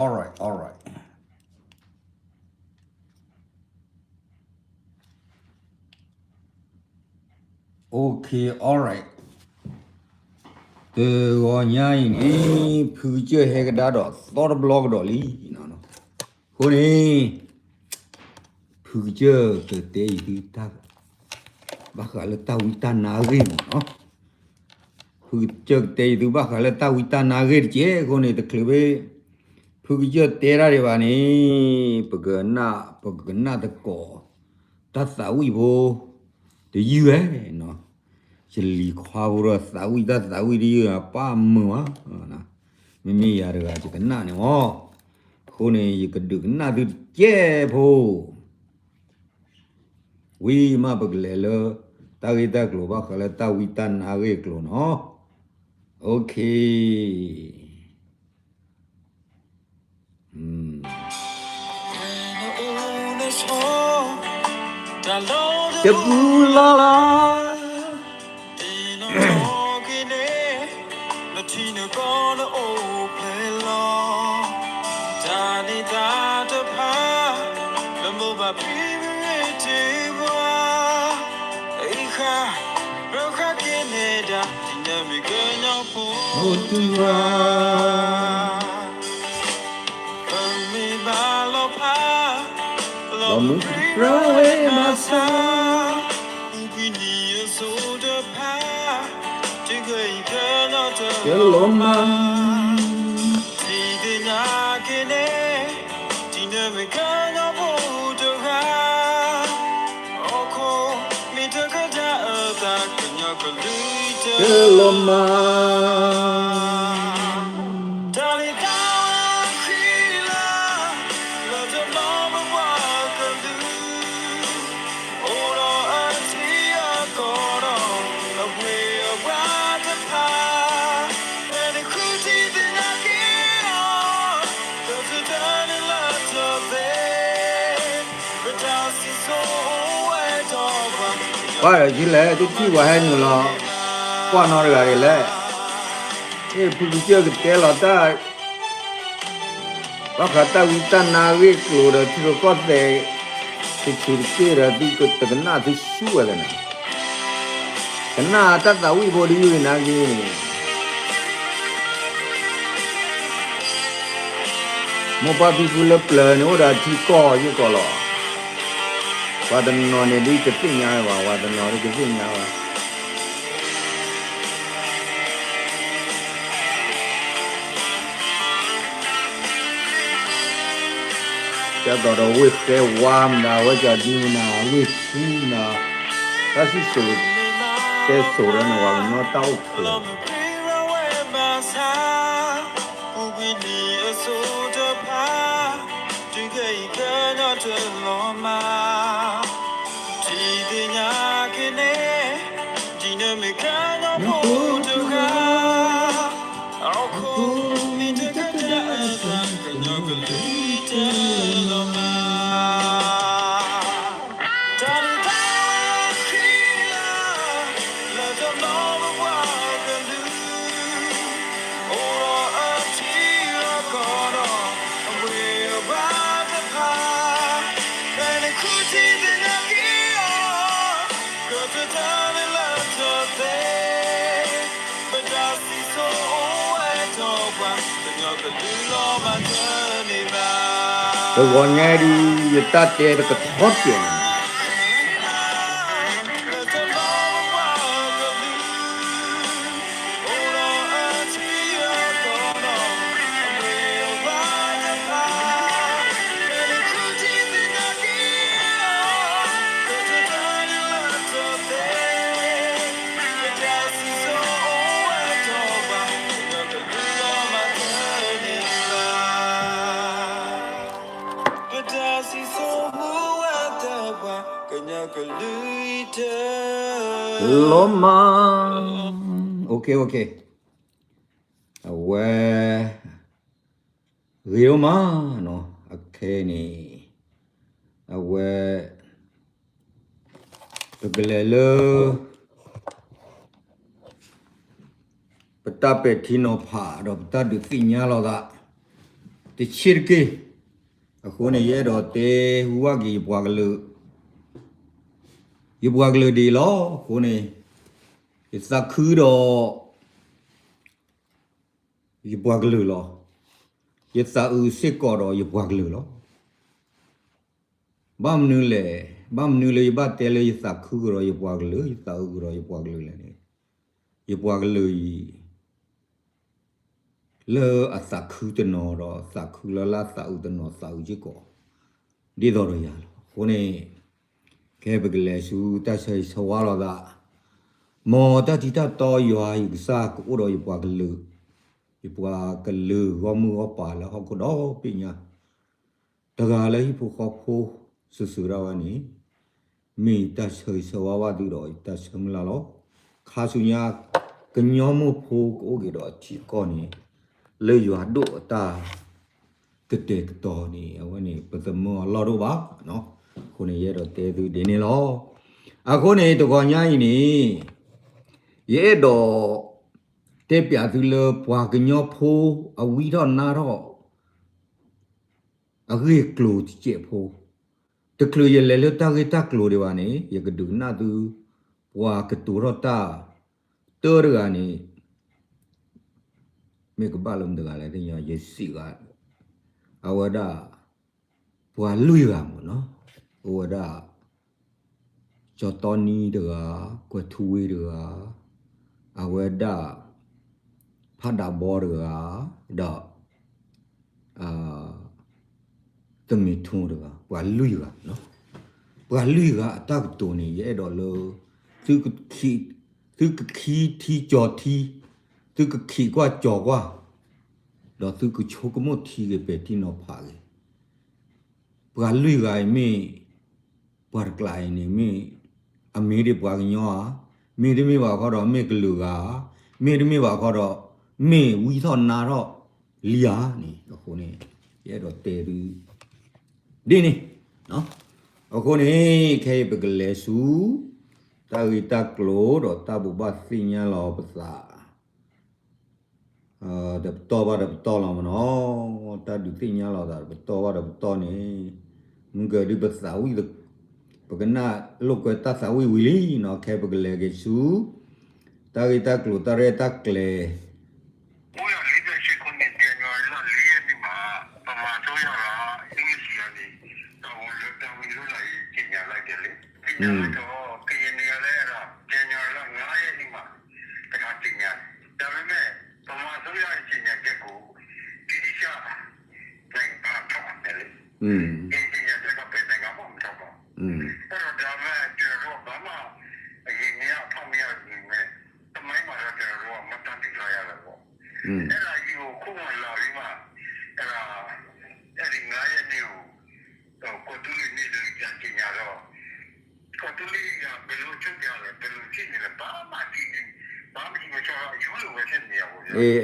All right, all right. Okay, all right. The one in future Hagado, thought a blog dolly, no. Honey, future the day you tag. Bacalata with an agreement, no? Future day to Bacalata with an agreement, honey, the clever. Future Terravani, Pagana, the core. That's how we go. The UN, no. Chỉ lì khoa vừa sáu mươi ta sáu mươi đi à ba mươi á nè mình giờ được chỉ cần nãy ngó cô này chỉ cần được nãy được chế phô vì mà bực lẹ lơ ta cái ta kêu bác là ta vi tan à cái kêu nó ok chụp la la Tina gonna open law. Tani data pa, the mobile primitive. Eka, Roka Canada, Dynamic Otua. Me balopa, Lomu Rawe Masa. Ugini soda pa. Hello, man. See the Nakene, Tina Mekana Bodoga. Oko, Mitakata, Kanyakalita. Hello, man. Dalita, Kila, let the mama walk and do. Ora, Atia, Goro, away. Why chỉ lẽ tôi chỉ qua hai người lo qua nó rồi lẽ cái phụ chưa cái té là ta bác ta vi ta na vi kêu là chỉ có thể thì chỉ cái là đi cái cái na thì xua rồi nè cái na ta ta vi body vi na cái một bao nhiêu phụ lớp lớn nữa đã chỉ có như có lo và đừng nói này đi cái gì nhau và đừng nói cái gì nhau cho đó đâu biết cái warm nào với cho đi nào biết chi nào đó là số cái số đó nó đau khổ Tôi còn nghe đi người ta chơi được cái thoát chuyện Loma. Okay. Where Rioma no okay ni. Where Pelelo Petape Tino Pa, Doctor de Fina Loda. te chirke ako ne ye do te huwa gi bwaglu ye bwaglu di lo ko ne isa khu do ye bwaglu lo ye sa u sit ko do ye bwaglu lo bam nu le ba te le ye sa khu ro ye bwaglu ye sa u ro ye bwaglu le ne ye bwaglu le asa khu te no ro sa khu la sa u te no sa u ji ko di do ro ya ko ne ke begle su ta sai so wa ro da mo ta ti ta to yo ai sa ko ro ye bwaglu ye bwaglu go mu go pa la ho ko do pi nya da ga le fu ko pho su su ra wa ni mi ta sai so wa du ro ta sam la lo kha su nya ka nyo mo pho ko ge do chi ko ni le yo do ta te te to ni a wa ni pa sa mo lo do ba no ko ne ye do te du de ni lo a ko ne to ko nya yi ni ye do te pya tu le pwa ka nyo pho a wi do na do a ge klo ti che pho te klo ye le le ta ge ta klo de wa ni ye ka du na tu pwa ka tu ro ta to ro ga ni me ka ba lom de ga le de nya ye si ga a wa da pwa lu ga mo no wa da cho to ni de ga kwa thu we de ga a wa da pha da bo de ga daတမီထုံးတော့ပွာလူရနော်ပွာလူရအတောက်တုံနေရဲ့တော့လို့သူကခီတီကြော်တီသူကခီကွာကြော်ကွာတော့သူကချိုကမတီကပဲတီနော်ဖာလေပွာလူရမေပွာကလိုက်နေမေအမေဒီပွာညောမေဒီမေပါခေါ်တော့မေကလူကမေဒီမေပါခေါ်တော့မေဝီထောနာတော့လီယာနေခုနေရဲ့တော့တဲသူဒီနေနော်အခုနေခေပကလေးစုတာဝိတကလိုတော့တဘူဘစညာလောပစာဒပ်တော်လာမနော်တာဒုစညာလောတာတော်နေငါဒီပစာဝိပကနာလောကတသဝိဝီလီနော်ခေပကလေးကစုတာဝိတကလိုတရတကလေ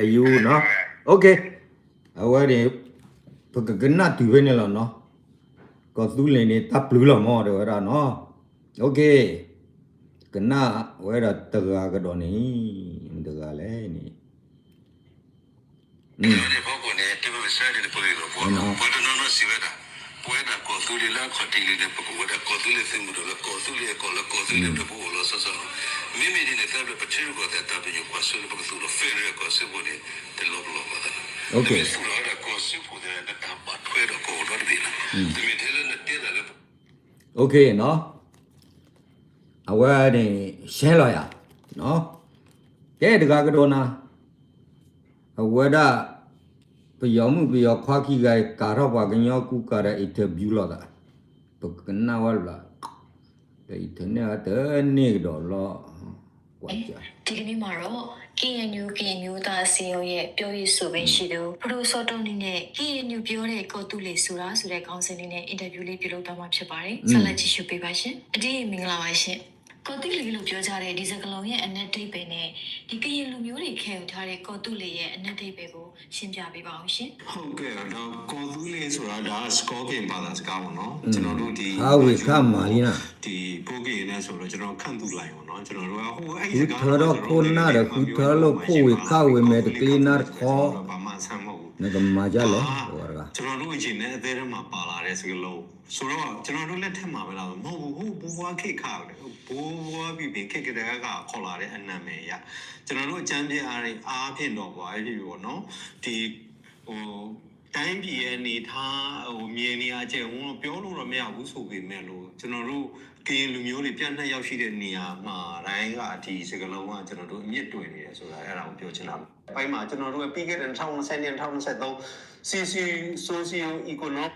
อายุเนาะโอเคเอาไว้ดิปกติน่าตื่นเนี่ยหรอเนาะก็ตู้เลยนี่ตับลื้อหรอมอเดี๋ยวเนาะโอเคกันน่าไว้ละตะกากระดอนี่ตะกาเลยนี่เนี่ยพอคนเนี่ยที่มันใช้ในปุ๋ยก็พอพอจะนอนสิเวดาปุ๋ยน่ะก็ตู้เลยละขอตีเลยปกติว่าก็ตู้เลยสิมุดละก็ตู้เลยก็ละก็ตู้เลยตะปูละซะမိမိဒီနဲ့တဲ့ပချေကိုတဲ့တာပြီးကိုဆွေးလို့ဆိုတော့ဖဲရကိုဆွေးဖို့တဲ့လောဘလောဘတာโอเคဆိုတော့ကိုဆွေးဖို့တဲ့တာပတ်ထွေးတော့ကိုတော့ဒီလားဒီမိတယ်နဲ့တဲ့တယ်โอเคเนาะအဝဲနေရှဲလာရเนาะကဲတကားကတော့နာအဝဲဒါပယောမှုပယောခွာခိကကာရောပါကညောကုကာရအထဗျူလာတာပကနာဝလာတဲ့ထနေတဲ့နေတော့လောဒီကနေ့မှာတော့ KNU သားအစည်းအရုံးရဲ့ပြောရေးဆိုခွင့်ရှိသူပရိုစောတုံးနေနဲ့ KNU ပြောတဲ့ကောတူလေးဆိုတာဆိုတဲ့ခေါင်းစဉ်လေးနဲ့အင်တာဗျူးလေးပြုလုပ်သွားမှာဖြစ်ပါတယ်။ဆက်လက်ကြည့်ရှုပေးပါရှင်။အတီးမင်္ဂလာပါရှင်။ကောတူလေးလို့ပြောကြတဲ့ဒီစကားလုံးရဲ့အနက်ဒိတ်ပဲနဲ့ဒီကရင်လူမျိုးတွေခဲယူထားတဲ့ကောတူလေးရဲ့အနက်ဒိတ်ပဲကိုရှင်းပြပေးပါအောင်ရှင်။ဟုတ်ကဲ့တော့ကောတူလေးဆိုတာဒါစကောကင်ဘာသာစကားပေါ့နော်။ကျွန်တော်တို့ဒီဟာဝေခမာလီနာဒီပိုကင်နဲ့ဆိုတော့ကျွန်တော်ခန့်တူလိုက်ပေါ့နော်ကျွန်တော်တို့ကဟိုအဲ့ဒီစကားတော့ကိုနာရခုထလို့ဖို့ဝေခဝေမဲ့ကလီနာခေါ်ဘာမှဆမ်းမဟုတ်ဘူး။ငါကမာကြလဲဟိုက ကျွန်တော်တို့အချိန်နဲ့အသေးထဲမှာပါလာတဲ့စကလုံးဆိုတော့ကျွန်တော်တို့လက်ထက်မှာပဲလားမဟုတ်ဘူးဟိုဘိုးဘွားခိတ်ခါတယ်ဘိုးဘွားပြီးပြီးခိတ်ကတဲ့ကခေါ်လာတဲ့အနံမယ်ရကျွန်တော်တို့အကျမ်းပြအားဖြင့်တော့ကွာအဲ့ဒီပေါ့နော်ဒီဟိုတိုင်းပြည်ရဲ့အနေထားဟိုမြေနေရာကျယ်ဝန်းပြောလို့တော့မရဘူးဆိုပေမဲ့လို့ကျွန်တော်တို့ကရင်လူမျိုးတွေပြန့်နှံ့ရောက်ရှိတဲ့နေရာမှာတိုင်းကဒီစကလုံးကကျွန်တော်တို့အမြင့်တွင်နေတယ်ဆိုတာအဲ့ဒါကိုပြောချင်တာအပိုင်းမှာကျွန်တော်တို့ပြီးခဲ့တဲ့2020နဲ့2023 CC Socio Economic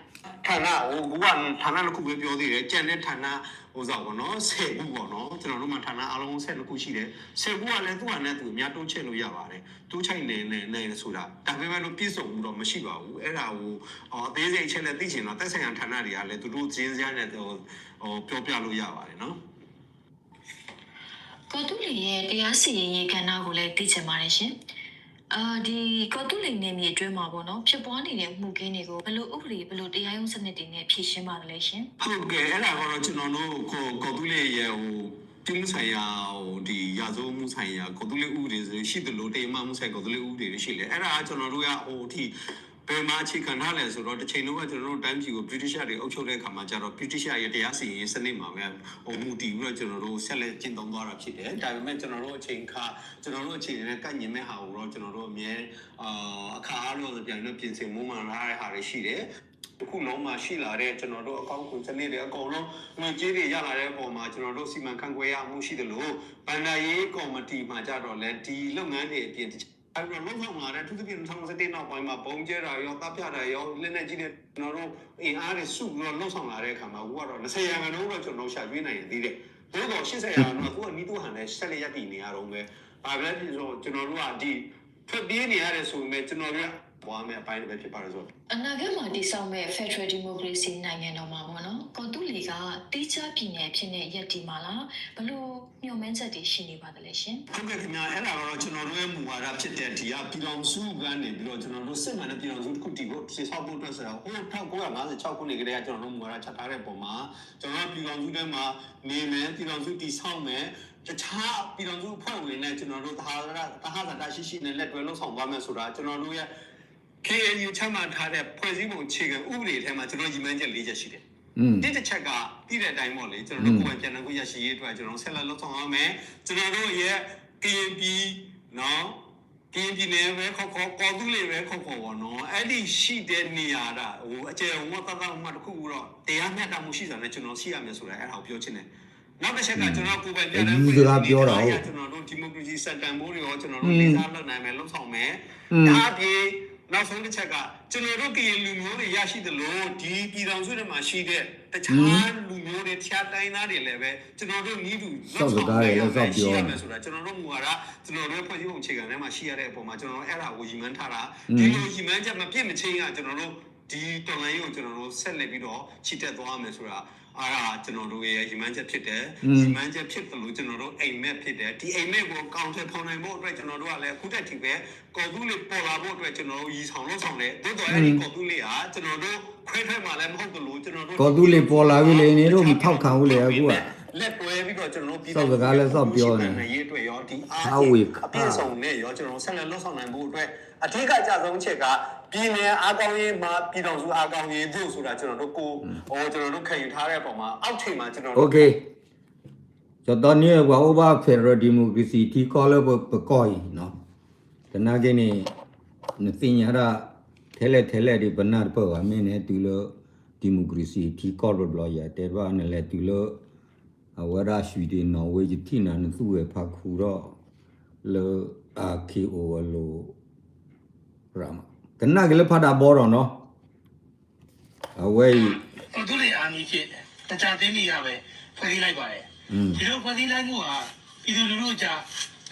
ဌာနဟိုကဌာနတစ်ခုပဲပြောသေးတယ်ကျန်တဲ့ဌာနဟိုစားပေါ့နော်10ခုပေါ့နော်ကျွန်တော်တို့မှာဌာနအားလုံး12ခုရှိတယ်10ခုကလည်းသူ့ဟာနဲ့သူအများတိုးချဲ့လို့ရပါတယ်တိုးချိုက်နေဆိုတာဒါပေမဲ့လို့ပြည့်စုံမှုတော့မရှိပါဘူးအဲ့ဒါကိုအသေးစိတ်အချက်လက်သိချင်တော့သက်ဆိုင်ရာဌာနတွေကလည်းသူတို့ဂျင်းစရာနဲ့ဟိုပြောပြလို့ရပါတယ်နော်ကောတူလီရဲ့တရားစီရင်ရေးကဏ္ဍကိုလည်းသိချင်ပါတယ်ရှင်ဒီကောတူလီနေမြေအတွင်းမှာပေါ့နော်ဖြစ်ပွားနေတဲ့မှုကင်းတွေကိုဘယ်လိုဥပဒေဘယ်လိုတရားရုံးစနစ်တွေနဲ့ဖြေရှင်းပါလဲရှင်ဟုတ်ကဲ့အဲ့ဒါကတော့ကျွန်တော်တို့ကောတူလီရဲ့ဟိုတိမှုဆိုင်ရာဟိုဒီရာဇဝမှုဆိုင်ရာကောတူလီဥပဒေဆိုရှိတယ်လို့တေမမှုဆိုင်ကောတူလီဥပဒေတွေရှိလေအဲ့ဒါကကျွန်တော်တို့ကဟိုဒီဘယ်မှာအခြေခံထားလဲဆိုတော့တစ်ချိန်လုံးကကျွန်တော်တို့တိုင်းပြည်ကို British တွေအုပ်ချုပ်တဲ့အခါမှာကျတော့ British ရဲ့တရားစီရင်စနစ်မှာပဲဟိုမူတည်ပြီးတော့ကျွန်တော်တို့ဆက်လက်ကျင့်သုံးသွားတာဖြစ်တယ်ဒါပေမဲ့ကျွန်တော်တို့အချိန်ခါကျွန်တော်တို့အချိန်နဲ့ကန့်ညင်မဲ့ဟာကိုတော့ကျွန်တော်တို့အမြဲအခါအားလို့ပြန်လို့ပြင်ဆင်မှုမှန်လာတဲ့ဟာတွေရှိတယ်အခုလုံးမှာရှိလာတဲ့ကျွန်တော်တို့အကောင့်ကိုစနစ်တွေအကုန်လုံးငွေကြေးတွေရလာတဲ့အပေါ်မှာကျွန်တော်တို့စီမံခန့်ခွဲရမှုရှိတယ်လို့ဗန္ဒာရေးကော်မတီမှာကြတော့လဲဒီလုပ်ငန်းတွေအပြင်အဲ့တော့လုံးဆောင်လာတဲ့သူသဖြင့်2017နောက်ပိုင်းမှာပုံကျဲတာရောတပ်ပြတာရောလက်နဲ့ကြီးတဲ့ကျွန်တော်တို့အင်အားတွေစုပြီးတော့လုံးဆောင်လာတဲ့အခါမှာဟိုကတော့20ရာခိုင်နှုန်းတော့ကျွန်တော်ရှာကျွေးနိုင်ရသေးတယ်။ဒါတော့80ရာခိုင်နှုန်းကသူကနီးတူဟန်နဲ့ဆက်လက်ရည်တည်နေရတော့ပဲ။ဘာပဲဖြစ်ဆိုကျွန်တော်တို့ကဒီထွက်ပြေးနေရတဲ့ဆိုပေမဲ့ကျွန်တော်တို့ဘွားမဲ့အပိုင်းပဲဖြစ်ပါလို့ဆိုအနာဂတ်မှာတည်ဆောက်မဲ့ Federal Democracy နိုင်ငံတော်မှာပေါ့နော်ကောတူလီကတိကျပြည်နယ်ဖြစ်နေရက်ဒီမှာလားဘလို့ညှို့မှန်းချက်တွေရှိနေပါသလဲရှင်ဟုတ်ကဲ့ခင်ဗျာအဲ့ဒါကတော့ကျွန်တော်တို့ရဲ့မူဝါဒဖြစ်တဲ့ဒီကပြည်တော်စုကနေပြီးတော့ကျွန်တော်တို့စစ်မှန်တဲ့ပြည်တော်စုတစ်ခုတည်ဖို့တည်ဆောက်ဖို့အတွက်ဆိုတော့ဟို1956ခုနှစ်ကတည်းကကျွန်တော်တို့မူဝါဒချထားတဲ့ပုံမှာကျွန်တော်တို့ပြည်တော်စုထဲမှာနေမယ်ပြည်တော်စုတည်ဆောက်မယ်တခြားပြည်တော်စုဖွဲ့ဝင်နဲ့ကျွန်တော်တို့သဟာဇာတရှိနဲ့လက်တွဲလှုပ်ဆောင်သွားမယ်ဆိုတာကျွန်တော်တို့ရဲ့KNU ချမှတ်ထားတဲ့ဖွဲ့စည်းပုံအခြေခံဥပဒေထဲမှာကျွန်တော်ရည်မှန်းချက်၄ချက်ရှိတယ်။ဒီတစ်ချက်ကပြည်တဲ့အတိုင်းပေါ့လေကျွန်တော်တို့ကိုယ်ပိုင်ပြန်လည်ကိုရရှိရေးအတွက်ကျွန်တော်ဆက်လက်လှုပ်ဆောင်ရမယ်။ကျွန်တော်တို့ရဲ့ KNP နော် KNP နဲ့ပဲခေါ်ကောတူလေးပဲခေါ်ပေါ့နော်။အဲ့ဒီရှိတဲ့နေရာတာဟိုအကျယ်ဝတ်သက်မှတစ်ခုတော့တရားမျှတမှုရှိစွာနဲ့ကျွန်တော်ရှိရမယ်ဆိုတာအဲ့ဒါကိုပြောချင်တယ်။နောက်တစ်ချက်ကကျွန်တော်ကိုယ်ပိုင်ပြန်လည်ကိုပြောတာဟုတ်ကျွန်တော်တို့ဒီမိုကရေစီစံတန်ဖိုးတွေရောကျွန်တော်တို့လေးစားလုပ်နိုင်မယ်လှုပ်ဆောင်မယ်။ဒါအပြင်နောက်ဆုံးတစ်ချက်ကကျွန်တော်တို့ကရင်လူမျိုးတွေရရှိတယ်လို့ဒီပြည်တော်စုထဲမှာရှိတဲ့တခြားလူမျိုးတွေတခြားတိုင်းသားတွေလည်းပဲကျွန်တော်တို့နီးတူလောက်ဆောင်ရမယ်ဆိုတာကျွန်တော်တို့မူတာကျွန်တော်တို့ဖွဲ့စည်းပုံအခြေခံထဲမှာရှိရတဲ့အပေါ်မှာကျွန်တော်တို့အဲ့ဒါကိုရည်မှန်းထားတာဒီလိုရည်မှန်းချက်မပြည့်မချင်းကကျွန်တော်တို့ဒီတော်လိုင်းကိုကျွန်တော်တို့ဆက်လက်ပြီးတော့ချစ်တက်သွားမယ်ဆိုတာအားဒါကျွန်တော်တို့ရဲ့ရည်မှန်းချက်ဖြစ်တယ်ရည်မှန်းချက်ဖြစ်တယ်လို့ကျွန်တော်တို့အိမ်မက်ဖြစ်တယ်ဒီအိမ်မက်ကိုကောင်းထဖော်နိုင်ဖို့အတွက်ကျွန်တော်တို့ကလည်းအခုတက်ထိပဲကော်တူးလေးပေါ်လာဖို့အတွက်ကျွန်တော်တို့ရည်ဆောင်လို့ဆောင်တယ်တိုးတော်အဲ့ဒီကော်တူးလေးဟာကျွန်တော်တို့ခွဲထွက်မှလည်းမဟုတ်ဘူးလို့ကျွန်တော်တို့ကော်တူးလေးပေါ်လာပြီလေနေတော့မထောက်ခံဘူးလေအခုကလက်တွဲပြီးတော့ကျွန်တော်တို့ပြည်တော်စကားလည်းစောက်ပြောနေရေးအတွက်ရောဒီအားအပြည့်စုံနဲ့ရောကျွန်တော်တို့ဆက်လက်လှုပ်ဆောင်နိုင်ဖို့အတွက်အထူးကကြဆုံးချက်ကပြည်နယ်အားကောင်းရေးမှာပြည်တော်စုအားကောင်းရေးတို့ဆိုတာကျွန်တော်တို့ကျွန်တော်တို့ခံယူထားတဲ့ပုံမှာအောက်ထိပ်မှာကျွန်တော်တို့ Okay ကျွန်တော်နေကဥပဖက်ဒရယ်ဒီမိုကရေစီတီကောလဘပကိုင်နော်တနာကနေနသိညာရထဲလေဒီဘနာပေါ်အမင်းနဲ့တူလို့ဒီမိုကရေစီတီကောလဘလောရတဲ့ဘာနဲ့လေတူလို့အဝရရှိတဲ့နော်ဝေးတိနာနသူ့ရဲ့ဖခုတော့လောအာကီအိုလိုရမကနကလည်းဖတာဘောတော့နော်အဝေးသူတွေအာမီဖြစ်တခြားသိမိရပဲဖွဲ့စည်းလိုက်ပါတယ်ဒီလိုဖွဲ့စည်းလိုက်မှုဟာပြည်သူလူထုကြား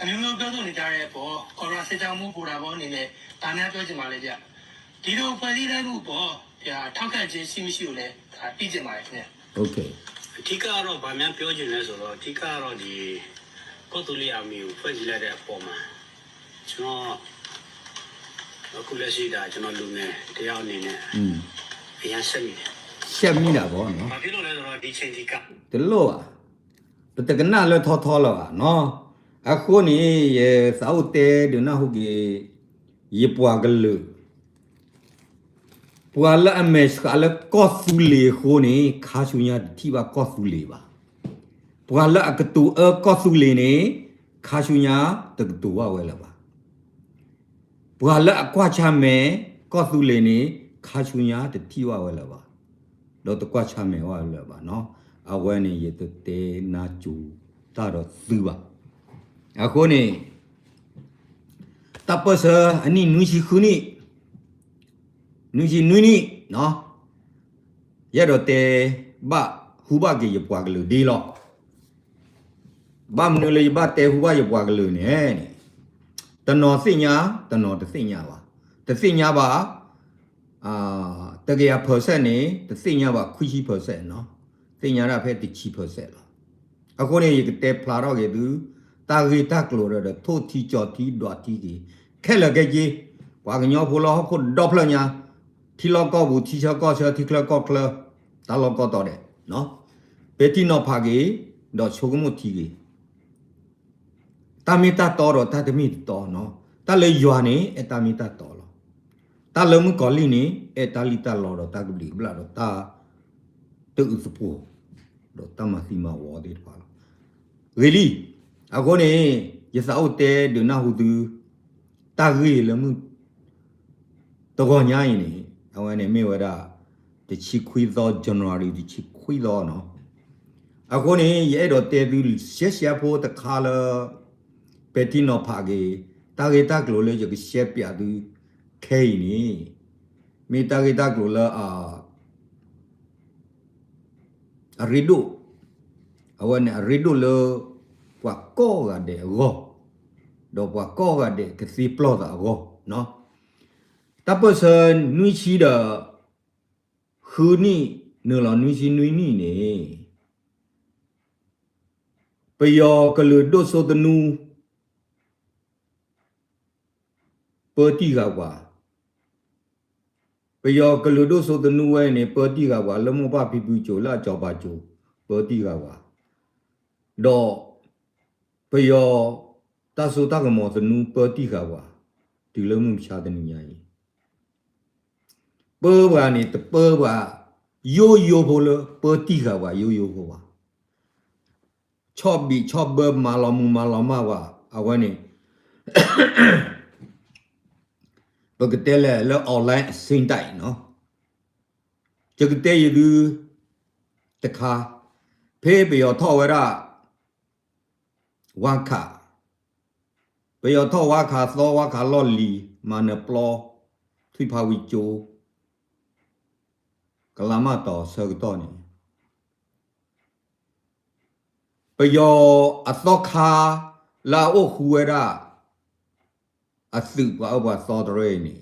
အမျိုးမျိုးပြောဆိုနေကြတဲ့ပေါ်ကော်ရိုနာစစ်ကြောင်းမှုပူတာပေါ်အနေနဲ့ဒါများပြောချင်ပါလေဗျဒီလိုဖွဲ့စည်းလိုက်မှုပေါ်ထောက်ခံခြင်းရှိမရှိကိုလည်းပြီးကျင်ပါတယ်ခင်ဗျโอเคအထူးကတော့ဗာမြန်ပြောချင်လဲဆိုတော့အထူးကတော့ဒီကော်တူလီအာမီကိုဖွဲ့စည်းလိုက်တဲ့အပေါ်မှာကျွန်တော်အခုလက်ရှိတာကျွန်တော်လူငယ်တယောက်အနေနဲ့အရင်ဆက်မိတယ်ရှက်မိတာဗောနော်ဘာဖြစ်လို့လဲဆိုတော့ဒီချိန်ဒီကတလို့ပတကနာလဲထောလောနော်အခုနေရေစောက်တဲဒနာဟုတ်ကြီးရေပွားကလူ ပွာလာအမေစကလည်းကော့ဆူလေခိုးနေခါရှူညာတိပါကော့ဆူလေပါပွာလာကတူကော့ဆူလေနေခါရှူညာတကတူဝဝဲလာပါပွာလာအကွာချမဲကော့ဆူလေနေခါရှူညာတတိဝဝဲလာပါတော့တကွာချမဲဝလာပါနော်အဝဲနေရတဲ့နာကျူတာတော့သူပါအခုနေတပစအနိနူရှိခုနိနူရှိနူနိနော်ရတော့တဲ့ဘဟူဘကေရပွားကလူဒီလောဘာမနူလေဘတဲ့ဟူဘရပွားကလူနေတနော်စညာတနော်တစညာပါတစညာပါတကယ်%နေတစညာပါခွရှိ%နော်စညာရဖက်တိချီ%လောအခုနေရတဲ့ဖလာတော့ကေသူတာဂီတကလိုရတဲ့ထိုတီချော်တီဒွာတီကြီးခဲလကကြီးဘာကညောဖိုလောခုဒေါပလညာထီလောကောဘူးထီချောကောချာထီကလကောကလတာလောကောတော့တယ်နော်ဘေတီနောဖာကြီးတော့ချိုကမှုတီကြီးတာမီတာတော်တော့တာတမီတော်နော်တာလေယွာနေအတာမီတာတော်လောတာလမှုကောလီနေအတာလီတာလောတော့တာကလီဘလာတော့တာတူစပူတော့တမစီမဝေါ်တယ်ပါလောရီလီအခုနေရစအုတ်တဲဒုနာဟုသူတာရီလမှုတော့ညာရင်နေအဝဲနေမေဝဒတချီခွေးသော January တချီခွေးသောနော်အခုနေရဲတော့တဲသူရှက်ဖို့တခါလပက်တီနောဖာကေတာဂေတာကလိုလေရကရှက်ပြသူခဲနေမေတာဂေတာကလိုလာအရီဒိုအဝဲနေအရီဒိုလောပွားကောကတဲ့ရောတော့ပွားကောကတဲ့ကစီပလောတာရောနော်တပစန်နွိချီတာခူနီနော်လာနွိချီနွိနီနေပယောကလူဒိုဆိုတနူပတိကကွာပယောကလူဒိုဆိုတနူဝဲနေပတိကကွာလမပပိပူချိုလာကြောပါချိုပတိကကွာတော့ပယောတဆုတကမောတနူပတိကကွာဒီလုံးမှုရှာတဲ့ညာကြီးပေဘာနေတပေဘာယိုယိုဘောလပတိကကွာယိုယိုဘောပါချော့ဘီချော့ဘမာလောမမာလောမဝါအဝဲနေဘကတဲလေလောအွန်လိုင်းစင်တိုင်နော်ကြကတဲရူတခါဖေးပြောထောဝရဝါခပြောထောဝါခသောဝါခလော်လီမာနပလောထွိဖာဝီချိုကလာမတော်ဆောတော့နေပယောအသောခါလာအိုခူဝရအစုပါဘသောဒရေနီ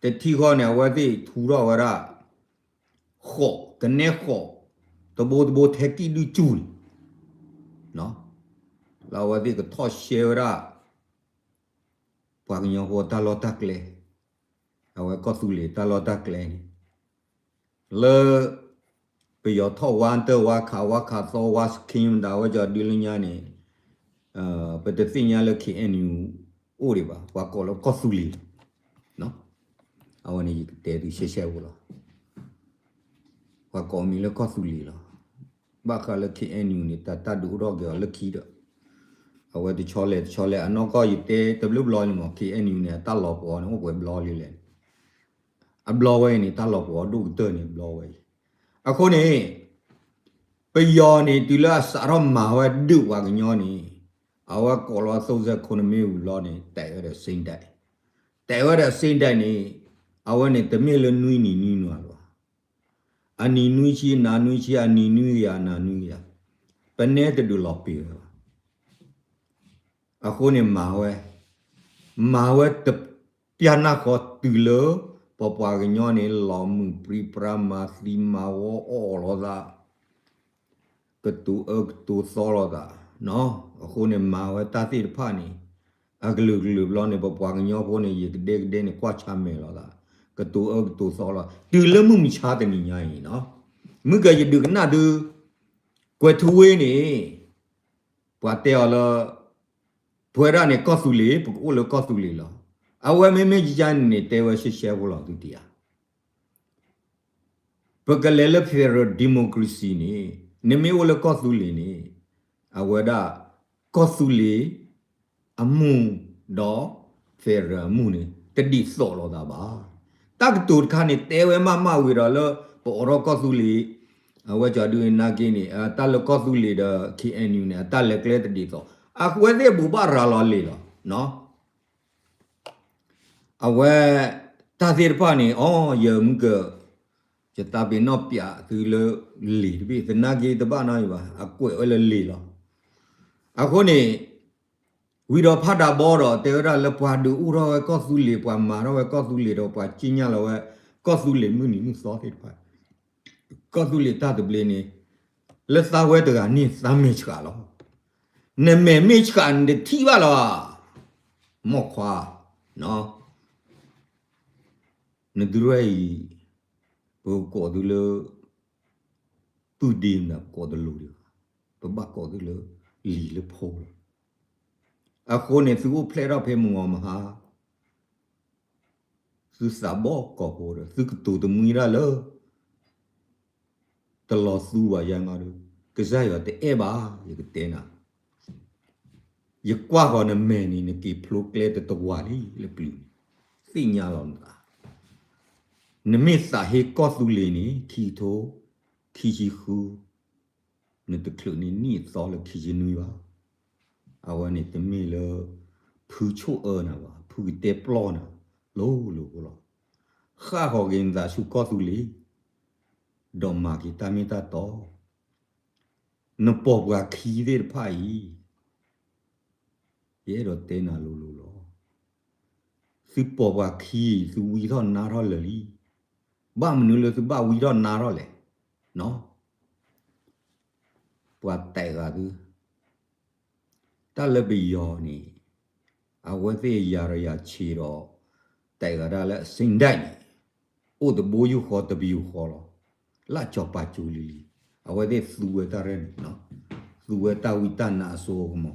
တတိခေါ်နေဝတိထူတော့ဝရခောကနေခောတဘောထက်ကီလူကျူနော်လာဝတိကထောရှေရပွားညောဟောတလောတက်လေအဝကောသူလေတလောတက်လေလေပယောထောဝန်တဝါခါသောဝါစခင်ဒါဝကြဒီလညာနေပတသိညာလခိအန်ယူအိုရီပါဝါကောလောကောသူလေနော်အဝနေတဲသူရှေရှဲဘူးလားဝါကောမီလကောသူလေလားဘာခလခိအန်ယူနေတာဒူရောကေလခိတော့အဝဲဒီချောလဲအနောကောယတဲတဘလူဘလောနေမခိအန်ယူနေတာလောပေါ်နော်ဝဲဘလောလေးလေအဘလောဝဲနေတာလောပေါ်ဒူတဲနေဘလောဝဲအခုနေပယောနေတူလာစရမဝဲဒူဝါကညောနေအဝကောလော39မေဦးလောနေတဲရတဲ့စိမ့်တိုက်တဲရတဲ့စိမ့်တိုက်နေအဝနေတမေလနွီနီနွာလောအနီနွီချီနာနွီချီအနီနွီယာနာနွီယာပနေတဒူလောပေအခုနေမာဝဲတပြာနာခေါ်တူလောပပွားကညောနေလောမှုပရိပရမာစီမာဝအောလောသာကတူသောလောသာနော်အခုနေမာဝဲတာတိဖာနေအဂလူလောနေပပွားကညောဖို့နေရတဲ့နေကွာချမဲလောသာကတူသောလောတူလမှုမချတဲ့ညညာရင်နော်မြကရဒုကနာဒူကွယ်ထူဝေးနေပွားတဲော်လောဘွေရနေကောဆူလီပကိုလောကောဆူလီလောအဝဲမဲမဲကြီးချာနေတဲဝဲရှေရှဲဘောလောသူတီယာ Bekalele federal democracy ni neme wala kosuli ni awada kosuli amu do federal amu ni tedi solo da ba tak tu khani tewe ma wi da lo ro kosuli awaja du na ki ni ta lo kosuli da KNU ni ta le kle tedi so akwe de bu ba ra lo le lo no awe ta sir pa ni yem ge จะตาเป็นนอปยาคือเลยหลีพี่แต่นากีตะบ้านน้อยว่าอะกวยเลยหลีละอะคนนี่วิโรพัดดาบอรอเตระละปวาดูอุรอก็สุลีปวามาเราก็สุลีเราปวาจิญญาเราก็สุลีมือนี่มือซอติไปก็สุลีตาตะเบลนี่ละสาวเวตกานี่สามีชกาลอเนเมมิชกาอันเดที่ว่าละมอกควาเนาะนดุรวยကိုဒူလတူဒီနာကိုဒလူဒီပဘကိုဒူလလီလဖိုးအခုနေသူဖလဲတော့ဖေမငမဟာသူစဘောကောပိုးသူကတူတမီရလောတလောစုပါရငါတို့ကစားရတဲ့ဘာရကတဲ့နာရကွာကောနမဲနီနကီဖလိုကလေတဝါလီလပလီစိညာလောတာနမစ်စာဟေကောသူလီနီခီတိုခီဂျီခူနတကလနီသောလခီဂျီနွေပါအဝနိတမီလဖူချိုအနာပါဖူတေပလောနာလိုလောခါခေါကင်သာရှုကောသူလီဒေါ်မာကီတမီတာတော့နပေါ်ကခီဒေဖိုင်ရဲတော့တဲနာလိုလောစီပေါ်ကခီသူဝီတော့နာတော့လီบ้ามนุษย์เลยคือบ้าวิรอนนาร์เลยเนาะปวดแต่ก็คือถ้าเราไปยอนี่เอาไว้ที่ยาระยะชีรอแต่ก็ได้แล้วสิ่งใดโอ้ตะโบยุขอตะบิวขอหรอละจอปาจูลีเอาไว้ที่สุเวตาเรนเนาะสุเวตาวิตานาโซกม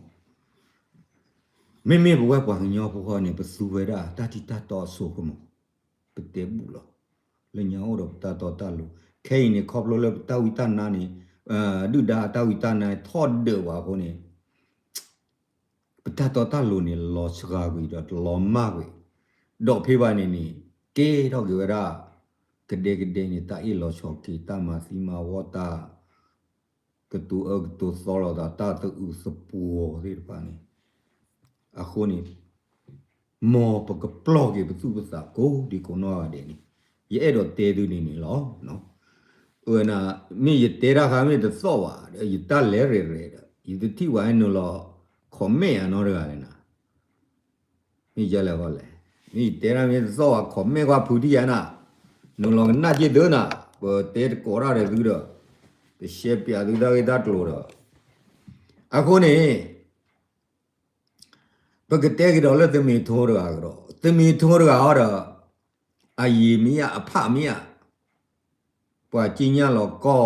ไม่บอกว่าปวดหัวพวกเนี่ยไปสุเวตาตาทิตาต่อโซกมไปเตะบุหรอle nyao ro ta to ta lu khe ni khop lo le ta wi ta na ni du da ta wi ta na thot de wa ko ni ta to ta lu ni lo sga wi do lo ma wi do phe ba ni ke do ge ra gede ni ta i lo chok ki ta ma si ma wa ta ke tu tu so lo da ta tu u su pu ri pa ni a kho ni mo pa ka plo ge bu su ba sa ko di ko no de ni ye do te du ni lo no una mi ye te ra kha mi de so wa ye ta le re da ye de ti wa no lo kho me ya no ra le na mi ja le ba le mi te ra mi so wa kho me kwa phu di ya na no lo na ji de na bo te ko ra de du do de she pya du da ge da tlo do a kho ni ba ge te ge do le te mi tho ra ga te mi tho ra ha อายีมีอะพะมีอะปว่าจิญญาลอก็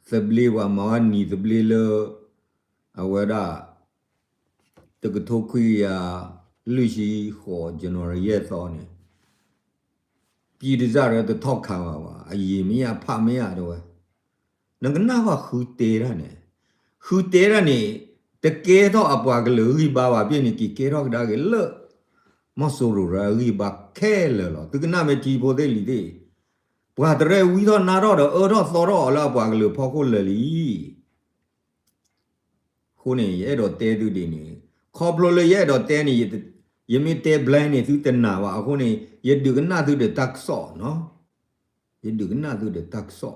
สบลีว่ามานีสบลีเลอเวดาตะกทคุยาลุชีขอจนวรเยซอนี่ปีดิซาเรตทอกคาว่าอายีมีอะพะมีอะด้วยนังกนาว่าคือเตระเนี่ยคือเตระนี่ตะเกทออปวากะลือบ่าวเปีนี่กิเกทอกดาเกเลมอสูรุรารีบาแค่เลยหรอตึกน่าไม่ทีโพเดลีดีปว่าตะเรวิทอนาร่อเออร่อซอร่อละปว่ากะลือพอโคเลยลีခုနေရဲ့တော့တဲသူတွေနေခေါပလိုလေရဲ့တော့တဲနေယမီတဲဘလိုင်းနေသူတနာပါအခုနေယဒုကနာသူde tak so noယဒုကနာသူde tak so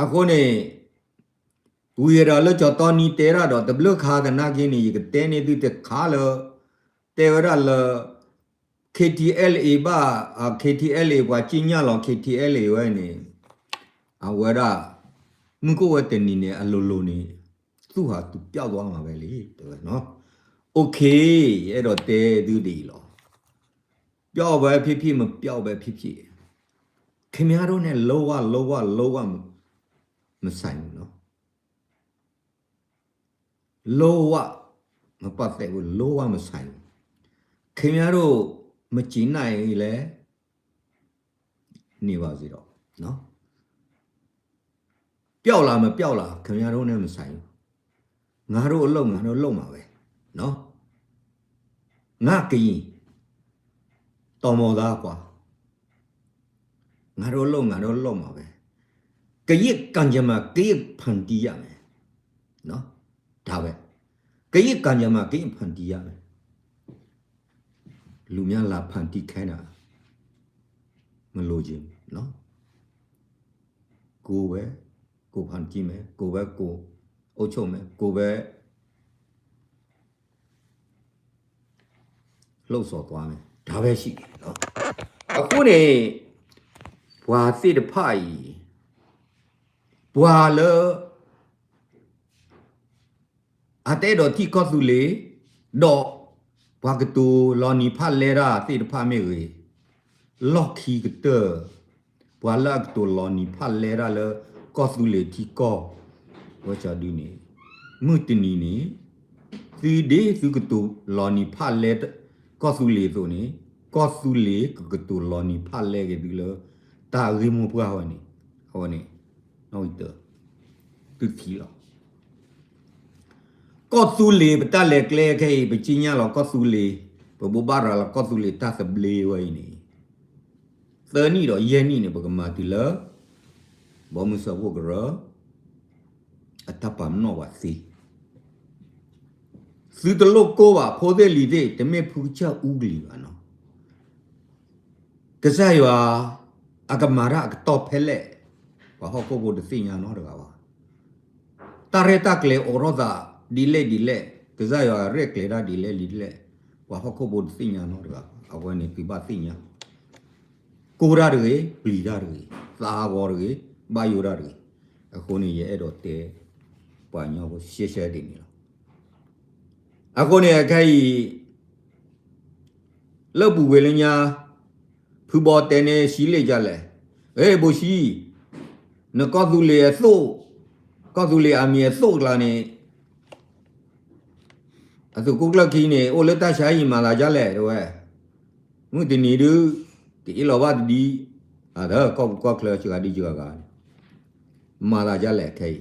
အခုနေဝီရလောချတော်နီတဲရတော့တဘလခါကနာကင်းနေကတဲနေသူတခါလောတဲရလ KTLA ဘာ KTLA ဘာจิญญาလော KTLA ဝဲနေအဝရမကိုဝတနေနေအလိုလိုနေသူဟာသူပျောက်သွားမှာပဲလေတော်နော်โอเคအဲ့တော့တဲသူဒီလောပျောက်ပဲဖြစ်ဖြစ်မပျောက်ပဲဖြစ်ဖြစ်ခင်ဗျားတို့ ਨੇ လောဝမဆိုင်ဘူးနော်လောဝမပတ်သက်ဘူးလောဝမဆိုင်ဘူးခင်ဗျားတို့မကြည့်နိုင်လေနေပါစေတော့ နော်ပျောက်လာမပျောက်လာခင်ဗျားတို့နဲ့မဆိုင်ဘူးငါတို့အလုံးမှာပဲနော်ငါကရင်တော်မော်သားကွာငါတို့လုံးမှာပဲကရစ်ကန်ကြမှာကရစ်ဖန်တီးရမယ်နော်ဒါပဲကရစ်ကန်ကြမှာကရစ်ဖန်တီးရမယ်လူများလာဖန်တီးခိုင်းတာမလို့ခြင်းနော်ကိုပဲကိုဖန်တီးမယ်ကိုပဲကိုအုပ်ချုပ်မယ်ကိုပဲလှုပ်ဆော်သွားမယ်ဒါပဲရှိတယ်နော်အခုနေဘွာစစ်တဖိုင်ဘွာလေအတဲတော်တိကောသူလေတော့ဘွာကတူလော်နီဖတ်လေရာစစ်တဖာမေရေလော်ခီကတဘွာလာကတူလော်နီဖတ်လေရာလေကောသူလေတိကောဝချာဒီနေမွတနီနေဒီဒီစုကတူလော်နီဖတ်လေကောသူလေဆိုနေကောသူလေကတူလော်နီဖတ်လေကဒီလေတာရီမပွားဟောနေနော်တတူခီလောကောသူလေပတလေကလေခေပချိညာလောကောသူလေဘဘာရာလောကောသူလေတသဘလေဝိနေသနီတော့ယနီနေပကမာတီလာဘောမစဘဂရအတပမ်နောဝစီစူတလုတ်ကိုပါဖိုးတဲ့လီတဲ့တမေဖူချဦးကလီပါနော်ကစားရွာအကမာရကတော့ဖဲလက်ဘာဟောကိုဘိုဒသိညာနော်တကားပါတာရတကလေအော်ရောသာဒီလေကစားရွာရက်ကလေဒါဒီလေဘာဟောကိုဘိုဒသိညာနော်တကားအဝဲနေပြပါသိညာကိုရတွေပလီရတွေသာဘောတွေဘာယူရတွေအခုနေရဲ့အဲ့တော့တဲပွာညောကိုရှေ့နေလားအခုနေခိုင်လောက်ပူဝေလညာဖူဘောတဲနေရှိလေကြလဲအေးဘိုရှိနကောသူလေသို့ကောသူလေအမီသို့လာနေအသူကုကလခီနေအိုလက်တရှာရင်မာလာကြလဲတော့ငုတနီဒူဒီလောဘဒီအဲ့ဒါကောကလချာဒီကြွာကမာလာကြလဲခိုင်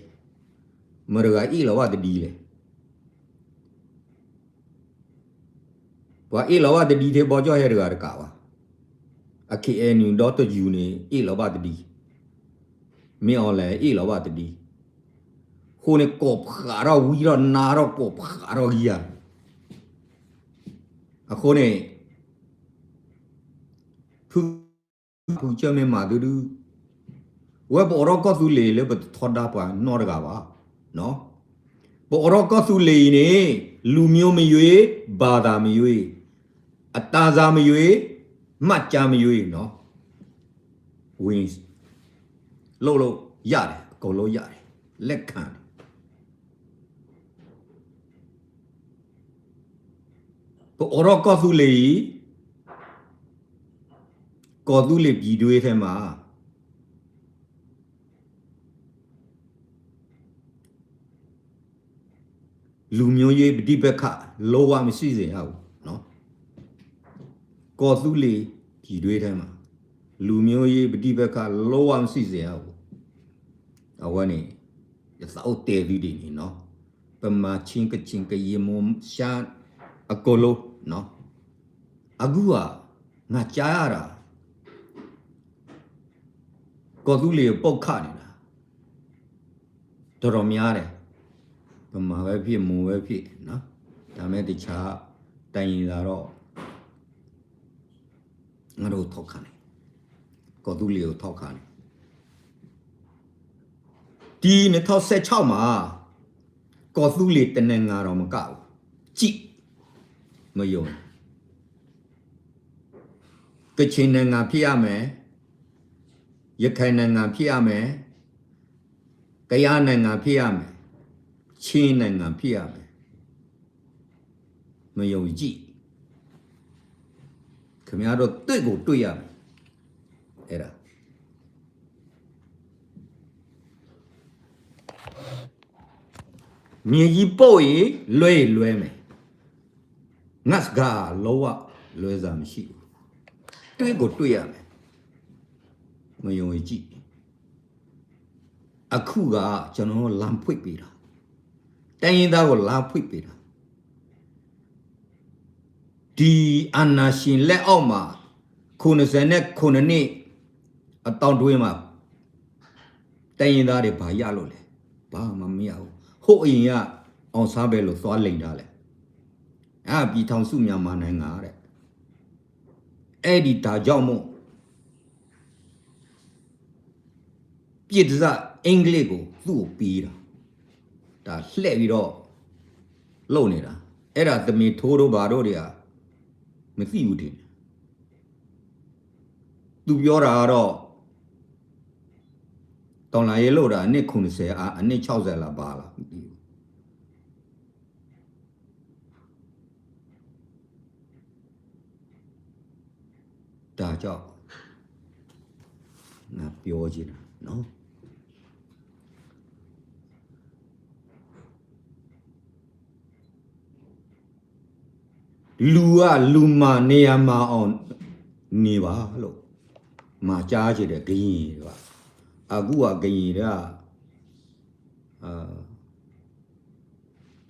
မရဂါဤလောဘဒီလေဘာဤလောဘဒီတဲ့ဘောကြောရရကပါအခီအနူဒေါ်တယူနေဤလောဘဒီမင်းအော်လဲဤလောဘဒီခိုနေကောခါရဝီရနာရကောခါရကြီးရအခုနေဖူချမေမာဒူဝဲဘောရကောသူလေလေဘထော်ဒါပွားနော်ရကပါနော်ဘောရကောသူလေနေလူမျိုးမရွေဘာသာမရွေအတားစားမရွေမှတ်ကြမရွေနော်ဝင်လို့ရတယ်အကုန်လုံးရတယ်လက်ခံဘောရကောသူလေကောသူလေပြည်တွေးထဲမှာလူမျိုးရေးပဋိပက္ခလောဝမရှိစေရဘူးနော်ကောသူလေပြည်တွေးထဲမှာလူမျိုးရေးပဋိပက္ခလောဝမရှိစေရဘူးအဝနေရသောက်တဲဒီဒီနော်ပမာချင်းကချင်းကရေမုံရှာအကိုလိုနော်အခုကငါကြားရတာကောသူလေပုတ်ခနေတာတော်တော်များတယ်ပမာပဲဖြစ်မူပဲဖြစ်နော်ဒါမဲ့တခြားတိုင်ရင်လာတော့ငါတို့ထောက်ခံတယ်ကောသူလေကိုထောက်ခံတယ်ဒီ2016မှာကောသူလေတနင်္ဂါတော့မကောက်ကြည့်မယုံကချင်နိုင်ငံဖြစ်ရမယ်ရခိုင်နိုင်ငံဖြစ်ရမယ်ကယားနိုင်ငံဖြစ်ရမယ်ချင်းနိုင်ငံဖြစ်ရမယ်မယုံကြည်ခင်ဗျားတို့တွေ့ကိုတွေ့ရမယ်အဲ့ဒါမြေကြီးပို့ရင်လွဲမယ်ငတ်ကလောကလွဲစားမရှိဘူးတွေ့ကိုတွေ့ရမယ်မယုံကြည် အခုကကျွန်တော်လမ်းဖွင့်ပေးတာတိုင်းရင်းသားကိုလမ်းဖွင့်ပေးတာဒီအာဏာရှင်လက်အောက်မှာ90နဲ့9နှစ်အတောင်တွင်းမှာတိုင်းရင်းသားတွေဘာရလို့လဲဘာမှမရဘူးဟုတ်အရင်ကအောင်စားပဲလို့သွားလိန်ထားလဲပြည်ထောင်စုမြန်မာနိုင်ငံတဲ့အဲ့ဒီဒါကြောင့်မို့ပြည်သူအင်္ဂလိပ်ကိုသူ့ကိုပြီးတာဒါလှည့်ပြီးတော့လုံနေတာအဲ့ဒါသမီးထိုးတို့ဘာတို့တွေကမသိဘူးတင်သူပြောတာကတော့တောင်လာရဲလို့တာအနည်း90အနည်း60လားပါလားမသိဘူးဒါကြောင့်ငါပြောချင်တာနော်လူကလူမာနေရာမှာအောင်နေပါလို့မာကြားချင်တယ်ဂရင်ကအခုကဂရင်က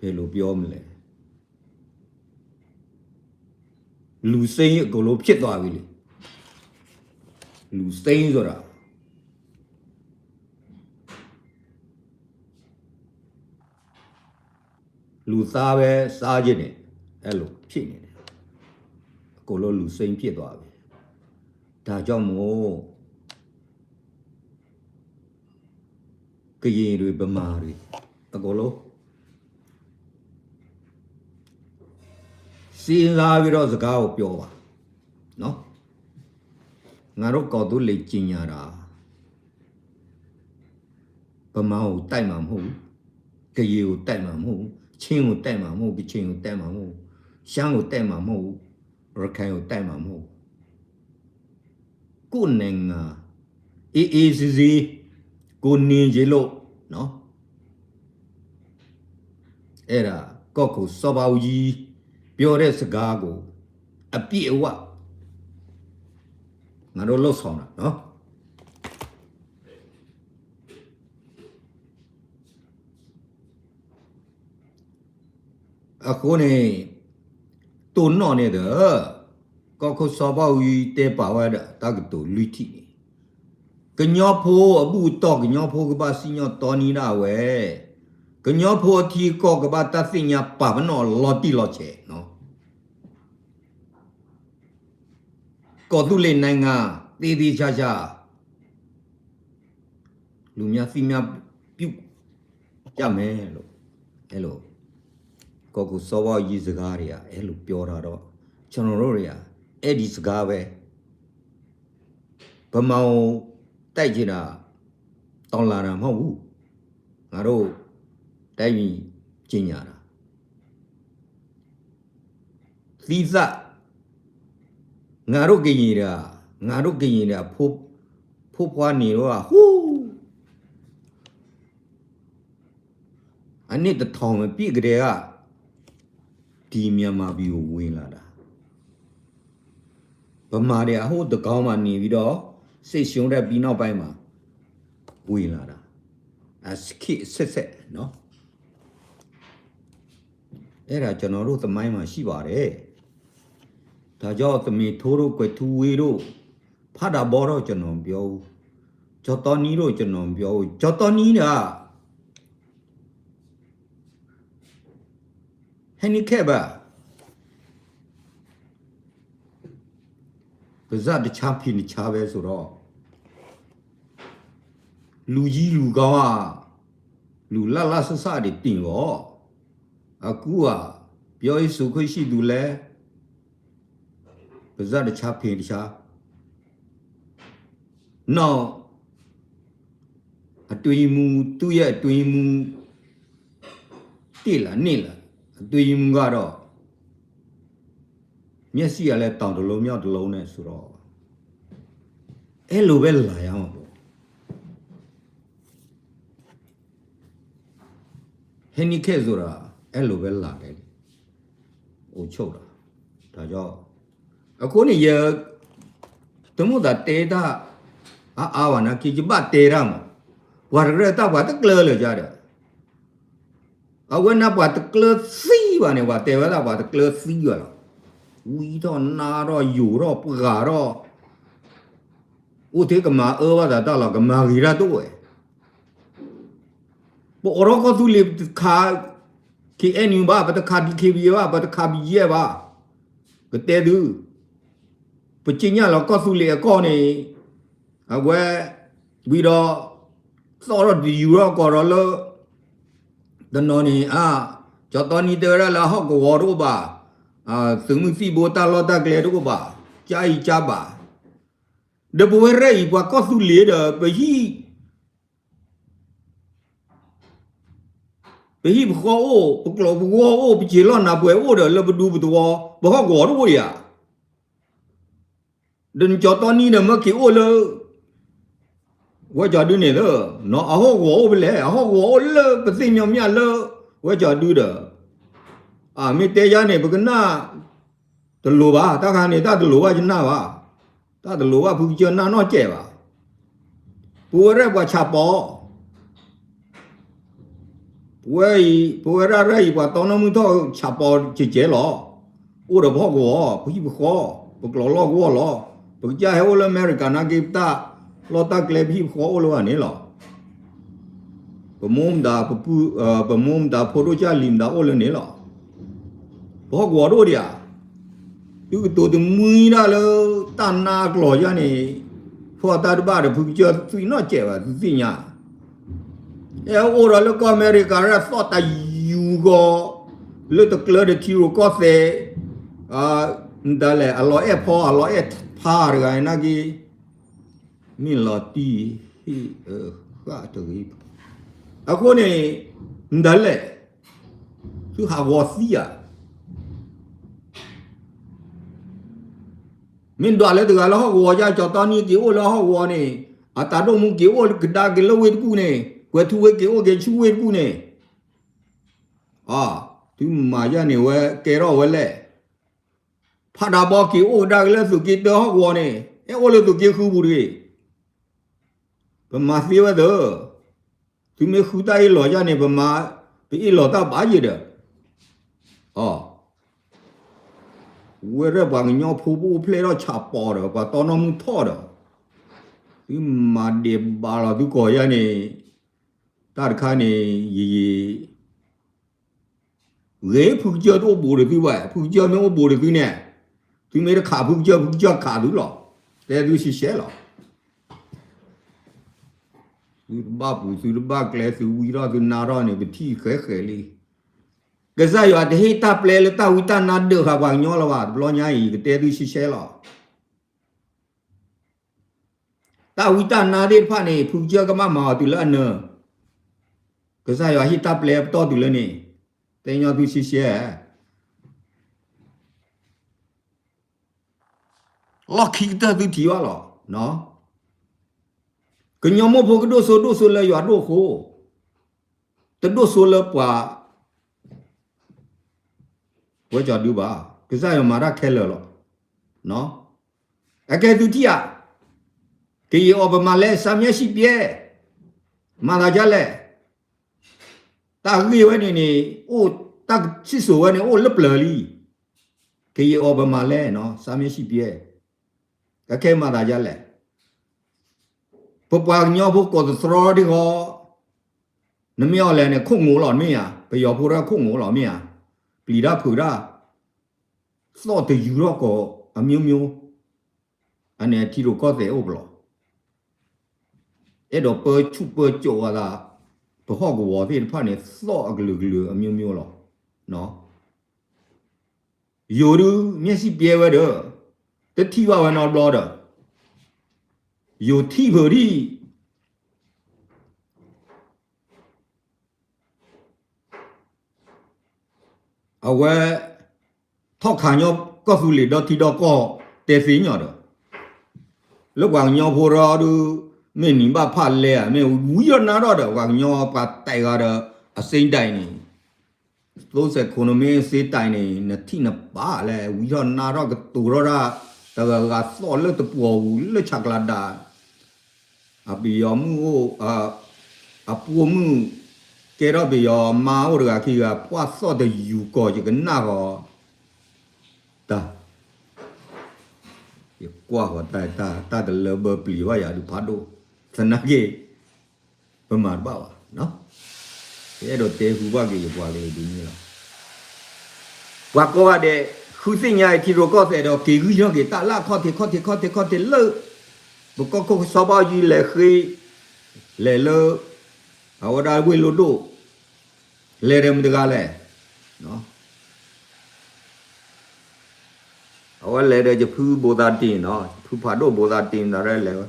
ဘယ်လိုပြောမလဲလူစိမ့်အကုန်လုံးဖြစ်သွားပြီလေလူစိမ့်ဆိုတာလူသားပဲစားခြင်းနဲ့အဲ့လိုဖြစ်နေတယ်အကုန်လုံးလူစိမ့်ဖြစ်သွားပြီဒါကြောင့်မို့ကရင်တွေဗမာတွေအကုန်လုံးစဉ်းစားပြီးတော့စကားကိုပြောပါနော်ငါတို့ကောက်သူလေကျင်ညာတာဗမာကိုတိုက်မှာမဟုတ်ဘူးကရင်ကိုတိုက်မှာမဟုတ်ဘူးချင်းကိုတိုက်မှာမဟုတ်ဘူးချင်းကိုတိုက်မှာမဟုတ်ဘူးရှမ်းကိုတိုက်မှာမဟုတ်ဘူးရခိုင်ကိုတိုက်မှာမဟုတ်ဘူးကိုယ်နိုင်ငံအေးစီကိုနေကြလို့နော်အဲ့ဒါကောက်ကိုစောပါဦးကြီးပြောတဲ့စကားကိုအပြည့်အဝငါတို့လှုပ်ဆောင်တာနော်အခုနေတုံနော်နေတဲ့ကောက်ကိုစောပါဦးကြီးတဲပါဝါတာတကတူလူတီကညောဖိုးအပူတော့ကညောဖိုးကပါစီညောတော်နီနာဝဲကညောဖိုးတီကောကပါတသိညာပါမနော်လော်တီလော်ချေနော်ကောသူလေနိုင်ငံတေးသေးချာချာလူများစီများပြုတ်ကြမယ်လို့အဲ့လိုကောကူစောဝါကြီးစကားတွေကအဲ့လိုပြောတာတော့ကျွန်တော်တို့တွေကအဲ့ဒီစကားပဲဗမောင်တိုက်ချင်တာတောင်းလာတာမဟုတ်ဘူးငါတို့တိုက်ပြီးကျင်ညာတာသီးသငါတို့ကရင်တာဖိုးဖွားနေတော့ဟူးအနစ်တထောင်မပြည့်ကြတဲ့ကဒီမြန်မာပြည်ကိုဝင်လာတာဗမာတွေအဟုတ်တကောင်းမှနေပြီးတော့စိတ်ရှုံးတဲ့ပြီးနောက်ပိုင်းမှာဝင်လာတာစခိဆက်နော်အဲ့ဒါကျွန်တော်တို့သမိုင်းမှာရှိပါတယ်ဒါကြောင့်သမီးထိုးတို့ကွယ်သူဝေတို့ဖတ်တာဘောတော့ကျွန်တော်ပြောဘူးဂျော်တော်နီတို့ကျွန်တော်ပြောဘူးဂျော်တော်နီကဟန်နီကပ်ပါပဇတ်တခြားဖြစ်နေချာပဲဆိုတော့လူကြီးလူကောင်းကလူလလဆဆတွေတင်တော့အခုကပြောရစုခွရှိသူလဲပဇတ်တခြားဖြစ်တခြားနော်အတွင်းမူသူ့ရဲ့အတွင်းမူတိလာနေလာအတွင်းမူကတော့မျက်စိကလည်းတောင်တလုံးမြောက်တလုံးနဲ့ဆိုတော့အဲ့လိုပဲလာရအောင်ပေါ့ဟန်နီကဲဆိုတာအဲ့လိုပဲလာတယ်ဟိုချုပ်တာဒါကြောင့်အခုနေရတမို့တာတေတာအာဝနာကိကြပါတေရမ ว่าเรื่องตาว่าตะเกลือเลยจ้าเด้อเอาไว้นับว่าตะเกลือซี่ว่าเนี่ยว่าแต่ว่าตาว่าตะเกลือซี่อ่ะวิธอนารออยู่รอปการออุทิกมาว่าแต่ตาเราก็มากีระตัวปอรอก็ตุลิคาคีเอ็นยูบ้าปะตะคาบีเคบีบ้าปะตะคาบีเย่บ้าก็เตดูปจิญญาเราก็ตุลิก็เนี่ยเอาไว้วิรอสอรดีอยู่รอก็รอเลยตอนนี้จอตอนนี้เดรละฮอกวอรูบ้าซึ่งมึงสีโบตาลอตาเกลรูบ้าใจจ้าบ้าเดบเวรอีกว่าก็ตุลิเดไปฮีบข้อโอ้ปกลบวัวโอ้ไปเจริญนาเบโอ้เดลบดูบตัวบ่ฮอกวอรูยาเดินจอตอนนี้เนี่ยมาคิโอเลยว่าจะดูเนี่ยเด้อเนาะฮอกวอไปเลยฮอกวอเลยปะสิญญามยาเลยว่าจะดูเด้อมีเตยาเนี่ยปกน่าตะโลบ้าตาคาเนี่ยตาตะโลบ้าจน่าบ้าตาตะโลบ้าผู้เจน่าน้อเจ็บบ้าปัวเรว่าชาปอปัวอะไรว่าตอนนั้นมึงท้อชาปอเจ๋หรอโอ้เด้อพ่อกวอผู้ยี่ข้อปกลอกวอหรอปกจะให้โอเลอเมริกันนะกิตาลอตาเกลพี่ข้อโอเลวะนี่หรอปมุมดาปมุมดาโพโรจาลิมดาโอเลนี่หรอพ่อกวอโดเดียดูตัวตึงมือได้เลยตานากลอยานี่พอตาดบ้าเด้อผู้จะสุยน้อเจ็บอ่ะสิญาโอราแล้วก็อเมริกันสอตาอยู่ก็เลือดตะเกลือเดทิวก็เซนั่นแหละอร่อยพออร่อยพาอะไรนะกีมีลอตีก็ตัวอีอะคนนี้นั่นแหละคือหาวอซีอ่ะมินดาเลยตัวแล้วฮาวอจะจอตอนนี้กี่โอแล้วฮาวอนี่ตาดงมุกี่โอกระดากิลเวทกูเนี่ยกว่าทุเวกี่โอเกชูเวทกูเนี่ยถึงมาอย่างนี้เว้เกรอเว้เลยพาดาบอกกี่โอดากเลยสุกิเตอฮาวอนี่โอเลยสุกิคือบุรีประมาณสิบวันเด้อถึงไม่คู่ตายหล่ออย่างนี้ประมาณไปอีหล่อตาบ้าเยอะเด้อเวรบางอย่างผู้ผู้เพลย์เราชาปอเด้อว่าตอนนั้นมึงท้อเด้อถึงมาเดี๋ยวบาราดูก่อนอย่างนี้ตาข้านี่เรื่องผู้เจ้าตัวบูรคือว่าผู้เจ้าไม่ว่าบูรคือเนี่ยถึงไม่ได้ขาผู้เจ้าขาดูหรอแต่ดูสิเสียหรอสุดบ้าผู้สุดบ้าเกลสุวิราสุนาราเนี่ยเป็นที่เคยเลยก็ใช่ว่าที่ตาเปลเลยตาวิตานาเดือดขวางย้อนละว่าบล้อใหญ่ก็แต่ดูสิเสียหรอตาวิตานาเดือดผ่านเนี่ยผู้เจ้าก็มาตุลาเนอะก็ใช่ว่าที่ตาเปลต่อตุลาเนี่ยแต่ย้อนดูสิเสียล็อกคิดตัวที่ว่าหรอเนาะก็ยอมมาพวกดูโซเลยอยู่ดูโคแต่ดูโซเลยป่าว่าจะดูบ้าก็ใช่มารักแค่เลยหรอเนาะไอ้แกดูที่อ่ะก็ยี่ออกมาเลยสามyearสิบyearมาได้จ้ะเลยตาเกี่ยวนี่โอ้ตาสิสูวันนี่โอ้ลับเลยก็ยี่ออกมาเลยเนาะสามyearสิบyearก็แค่มาได้จ้ะเลยพวกว่าญาพวกกอดสรอที่เขาน้ำมีอะไรเนี่ยคงงูหลอนไม่อ่ะไปยอพูดว่าคงงูหลอนไม่อ่ะปลีดาผืดาสอดแต่ยูโรก็มิวอันนี้ที่เราก็เสียอุบลเอ็ดอเปิดชุบเปิดโจอะไรพวกเขาก็ว่าที่ผ่านเนี่ยสอดกลือมิวหรอเนาะอยู่ดูเนี่ยสิเปียไว้เด้อแต่ที่ว่าวันนอนบลอดอยู่ที่พอดีเอาไว้ทอขายอก็สุริดที่ดอกก็เตสิญอดแล้ววางยอพอรอดูไม่หนีบ้าพันเลยไม่วิญญาณรอดวางยอปัดไตก็เด้อเส้นใดนี่รู้สึกคนไม่เสียใจนี่นะที่นับบ้าเลยวิญญาณรอดก็ตัวรอดแต่ก็สอนเลือดตัวเลือดชักลาดาปียอมู啊，我们给到比较马我这个去个把少的油膏就跟那个的，也挂个带的了不比话呀就怕多，是那个不嘛吧哇，喏，这都得胡话给挂了的你了，我讲的。khu sinh nhà thì rồi có thể đó cái gửi cho cái ta là có thể lỡ một có số bao nhiêu là khi là lỡ ở đây quên lột đồ là đem được cái nó ở đây là chụp bồ tát tiền nó chụp phá đồ bồ tát tiền đó là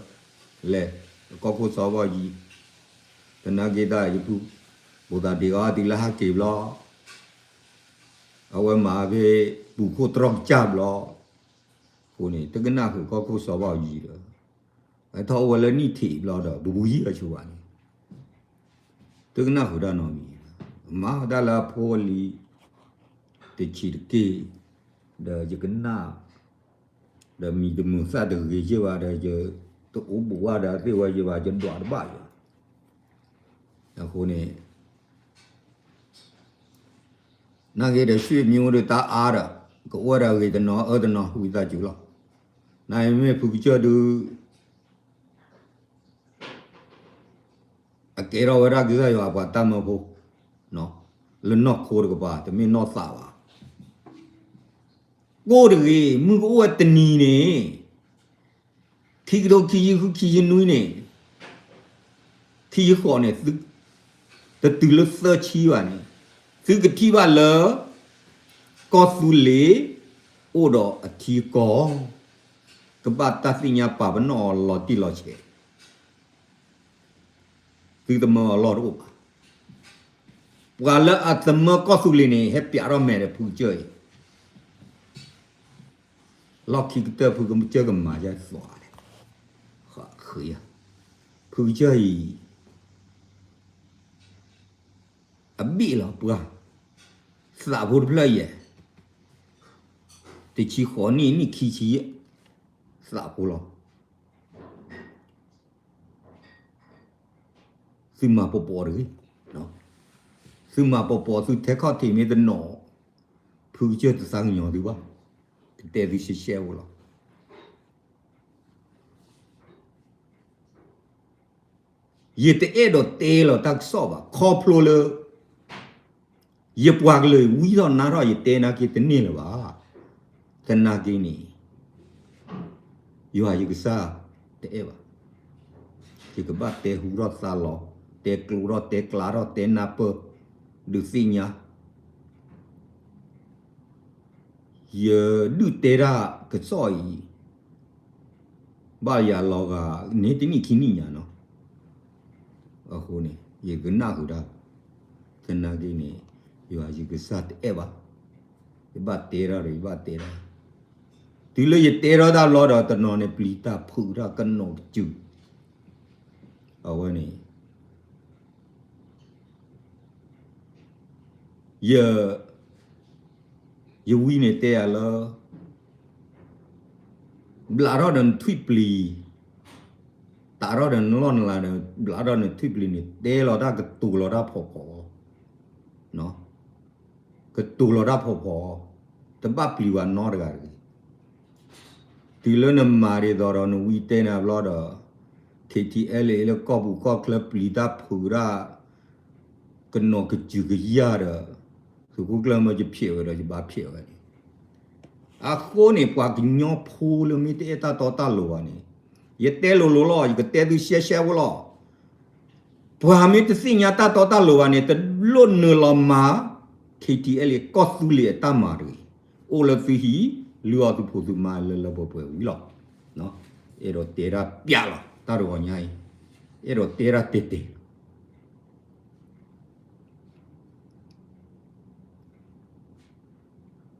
có số bao nhiêu cho nên cái ta chụp bồ tát tiền thì là hai kịp lo ở mà về bù cô tròn chạm lo cô này tức cái nào có cô số bao gì đó cái thao vào lên đi thị lo đó bù gì ở chỗ anh tức cái nào đó nó mà đó là poly để chỉ cái để cho cái nào để mình được muốn sao được cái gì vậy để cho tôi uống bù vào để cái gì vậy cho đoạn bao nhiêu là cô này那个的水苗的打အား的，个我的个的拿二的拿回家就了，那因为不叫都，啊，给了我那个要把他们不，喏，人拿苦的个吧，他们拿啥吧？我的个，么个我的你呢？提到起女呢，提好呢是，这对了社区哇呢。thứ cái thi ba lỡ có su lệ ô đó thì có cái bà ta sinh nhà bà vẫn nó lo ti lo chết từ tầm mơ lo đó và lỡ tầm mơ có su lệ này hết bịa ra mẹ để phụ chơi lo khi cái tơ phụ cái chơi cái mà ra xóa này họ khởi phụ chơi bị là bữa xã hội bây giờ thì chỉ khó ní khi chỉ xã hội lo sự mà bỏ rồi nó sự mà bỏ sự thế khó thì mới đến nọ phụ chưa từ sáng nhỏ đi ba để đi xe lo giờ thì đó tê là ta so ba khó pro lơ ये पुआगले वही तो ना रहा ये तेना की तन्नी ले बा तन्ना की नहीं यो आये किसा ते बा कि कब ते हुरा सालो ते क्लूरो ते क्लारो ते नाप दुसिnya ये du tera kesoi ba ya loga ni tini kini nya no aku ni ye gena huda tन्ना की नहीं yo aji ke sat eba ba tera ri ba tera ti le ye tera da lo da ta no ne plita phu da kan no chu awe ni ye wi ne te ya lo bla ro dan thui pli ta ro dan lon la da bla ro ne thui pli ni te lo da ka tu lo da pho pho no cái tù lo ra phò tấm bắp liu ăn nó được cái từ lớn năm mà đi đó nó uy tên là lo đó KTL là có bu có club lida phù ra cái nó cái chữ cái gì đó thì cũng là mà chỉ phiêu rồi chỉ ba phiêu rồi à cô này qua cái nhỏ phù luôn mi tê ta lo này ye tê lo cái tê du xe lo qua mi tê sinh nhà ta lo này tê luôn nửa lòng mà KTL có su lệ ta mà rồi, ô là gì hí, lừa tu phụ tu mà là bộ bộ ý lo, nó, rồi tê ra bia lo, ta rồi nhai, rồi tê ra tê,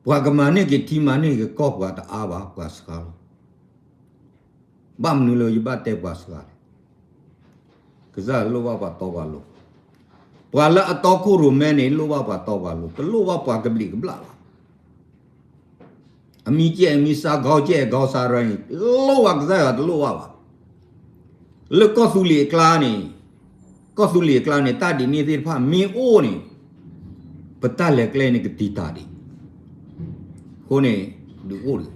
qua cái mà này cái team mà này cái cop qua ta aba qua scar, bám nữa rồi bắt tê qua scar, cái gì lo qua to qua lo. Qua là tao cô rồi mẹ này lô ba tao ba lô ba cái bì cái bla ami sa gao sa rồi lô ba cái gì lô ba lô có su lệ kla này ก็สุเลียกลางเนี่ยตาดีนี่ที่ผ้ามีโอ้นี่ปตาเล็กเลยนี่ก็ตีตาดิคนนี่ดูโอ้ดิ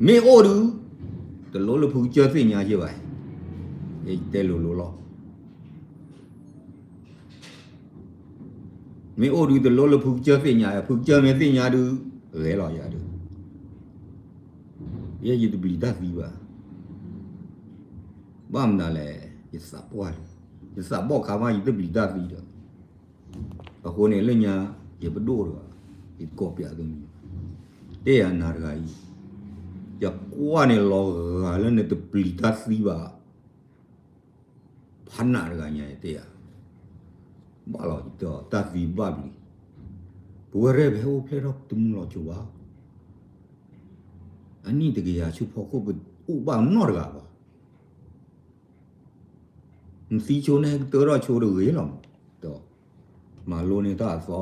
มีโอ้ดูแต่โลลผู้เจอสิ่งอย่างเช่นไรไอ้เตลุโลล้อมีโอ้ดูแต่โลลผู้เจอสิ่งอย่างผู้เจอไม่สิ่งอย่างดูเร่หล่อยดูยังอยู่บีดาสีบ้าบ้ามนั่นแหละยิ่งสับว่ายิ่งสับบอกข้ามาอยู่บีดาสีเด้อแต่คนนี่เรื่องนี้ยิ่งไปดูเลยยิ่งกอบยาตรงนี้เดี๋ยวนาร์ไกอย่ากลัวเนี่ยรอแล้วเนี่ยตัวผลิตสีบ้าพันนาร์ไกเนี่ยเดี๋ยวบ้าหรอตัวตาสีบ้าบิบัวเร่เบลเพลย์รอบตุ้มหล่อชัวอันนี้ตะกี้ยาชุบพอก็เป็นอุบานนอร์กาบ้าสีโชว์เนี่ยตัวเราโชว์ด้วยหรอตัวมาโลเนี่ยตาซอ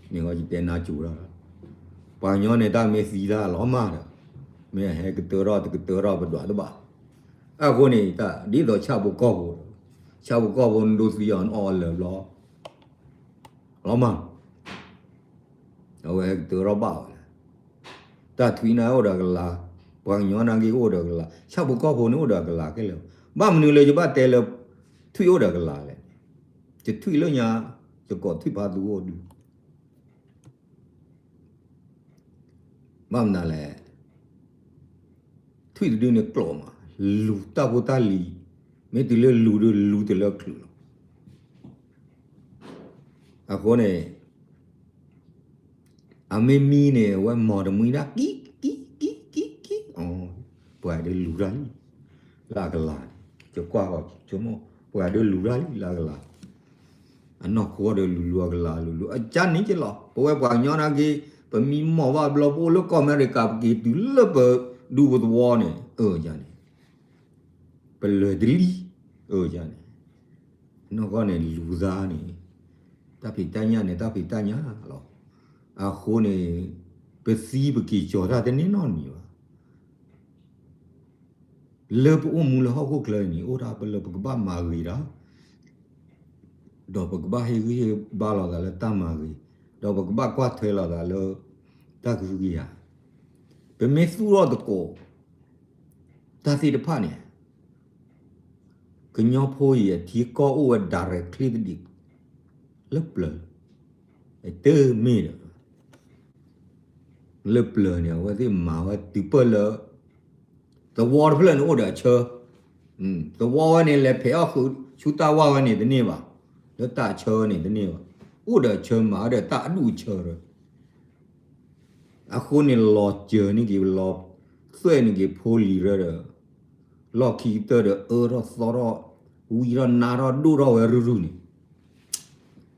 เนี่ยก็จะเป็นนาจูแล้วปานย้อนเนี่ยตาเมสีตาล้อมาเด้อเมื่อให้ก็ตัวเราเป็นตัวบ้าคนนี้ตาดีต่อชาวบุกกอบดูสิย้อนอ่อนเลยล้อมาเอาไว้ตัวเราบ้าตาทวีนาโอดากลาปางย้อนนางกีโอดากลาชาวบุกกอบโอดากลาแค่แล้วบ้ามันเลยจะบ้าแต่ละทวีโอดากลาเลยจะทวีแล้วเนี่ยจะกอดทวีพาดูโอดูบ้ามันนั่นแหละทวีดูเนี่ยกลัวมาลูตาโบตาลีไม่ติดเลยลูติดเลยคลุคนเนี่ยอาเมมีเนี่ยว่าหมอดมือนะกิ๊อ๋อปล่อยได้ลูไรลากลาจะกว่าจะมอปล่อยได้ลูไรลากลาอันนอกขวดได้ลูกลาลูอาจารย์นี่จะหรอปล่อยปล่อยย้อนอะไรเป็นมีหมอว่าบล็อกโอแล้วก็อเมริกากี่ดูแล้วไปดูบทวอเนี่ยจานเป็นเลยดิลีจานนอกก็เนี่ยลูซานี่ตาพิตาญาเนี่ยตาพิตาญาหรอคนเนี่ยเป็นสีบกี่จอดแต่นี่นอนมีวะเลิกอุ้มมูลเขาก็เคยนี่โอ้ราเป็นเลิกบ้ามากีระดอกบ้าเฮกีบ้าหล่อแล้วตามากีดอกบ้ากว่าเธอหล่อแล้วตาคือกีอะเป็นเมสูรอดโกตาสีเดพานี่ก็ย้อนพูดอย่างที่ก็อวดดาร์คลิปดิลับเลยไอ้เตอร์มีดลับเลยเนี่ยว่าที่มาว่าติเปล่าตัววอร์เพลนโอ้เด้อเชอตัววอร์เนี่ยแหละเพียคือชุดตาวาเนี่ยตัวนี้วะแล้วตาเชอเนี่ยตัวนี้วะโอ้เด้อเชอมาเด้อตาดูเชอเลยคนเนี่ยหลอดเจอนี่กี่หลอดสวยนี่กี่โพลีเด้อหลอดขี้เตอร์เด้อรอสรอวีรนารอดูรอเวรุนี่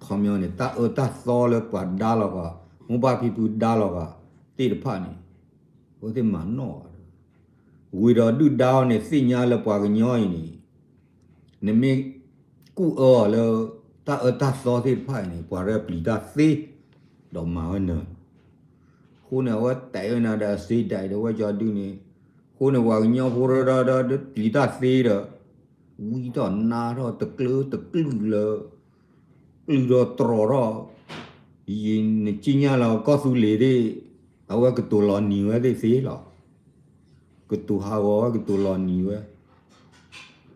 คอมยอนเนี่ยตาซอเลยกว่าดาลก็มุบาพิปูดาลก็ตีดพานี่โอ้ที่มันนอวีรดูดาวเนี่ยสิ่งยาเลยกว่ากันย่อยนี่เนี่ยมีกูเลยตาซอที่พานี่กว่าเรปลีตาซีดอกมาวันเนอคุณเนี่ยว่าแต่เนี่ยได้ซีได้เดี๋ยวว่าจะดูนี่คุณเนี่ยว่าย่อพูดได้ปลีตาซีเด้อวีตอนนาเราตะกลือเราตรอเรายินจริงๆเราก็สุเลยดิเอาว่าก็ตัวร้อนนิวได้สิหรอก็ตัวหาวว่าก็ตัวร้อนนิว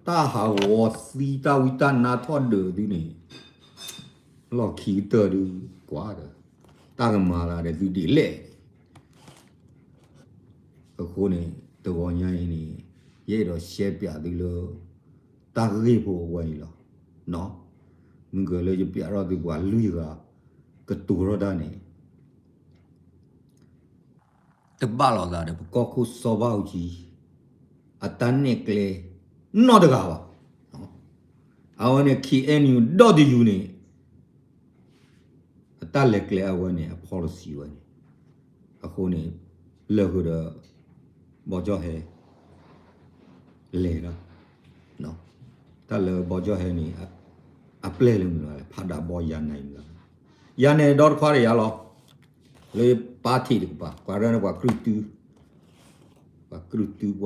ตาหาวสีตาวิตานาทอดเดือดนี่เราขี้เตอร์ดูกว่าเด้อตากันมาละเดี๋ยวดูดีเลยคนนี้ตัวใหญ่นี่เย่เราเสียเปรียบดูเลยตาเรียบไว้หรอเนาะมึงก็เลยจะเปรียบเราดีกว่าลุยก็ตัวเราได้เนี่ยแต่บ้าเราได้เนี่ยก็คุสอบเอาจีอัตานเนี่ยเลยนอดกาวะเอาเนี่ยขี้เอ็นยูดอดีอยู่เนี่ยอัตานเล็กเลยเอาเนี่ย policy วะเนี่ยคนเนี่ยเลิกก็บอกจะให้เลยนะเนาะถ้าเลยบอกจะให้นี่อัปเล่เลยมั้งพัดดับบอยยันไหนมั้งยันเนี่ยดอทควาเรียหรอเลยปาทีดีกว่ากว่าเรื่องกว่าครูตู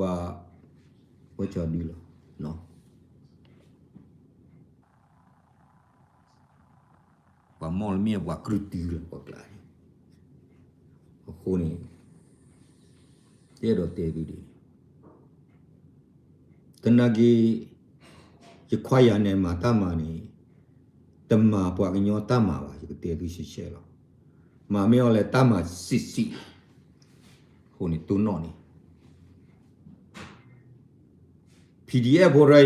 ว่าจะดีหรอเนาะ ว่าหมอเมียว่ากรุตีละบอกลายคนนี้เดี๋ยวเตะดูดิตอนนั้นกี่จะควายเนี่ยมาตามานี่ตำมาปวกยอตามาว่าจะเตะดูเฉยๆหรอมาไม่เอาเลยตามาสิคนนี้ตัวนอนนี่ PDF พอไร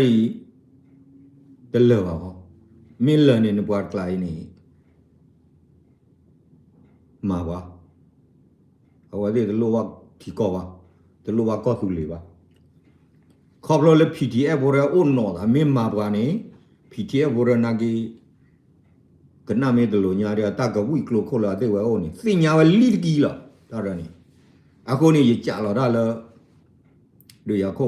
ตลอดว่ามิลเลนเนี่ยปวดกลายนี่มาว่าเอาไว้เดี๋ยวรู้ว่าที่ก่อว่าจะรู้ว่าก็สุริว่าขอบเราเลย PDF พอไรอุ่นนอดไม่มาว่านี่ PDF พอไรนักกีก็น่าไม่ตลอดเนี่ยเดี๋ยวตากวิ่งโคลโคลาเดี๋ยวว่าโอ้นี่สิ่งอย่างว่าลีดกีละตอนนี้อาคนนี้จะจ่าเราได้แล้วดูยาโค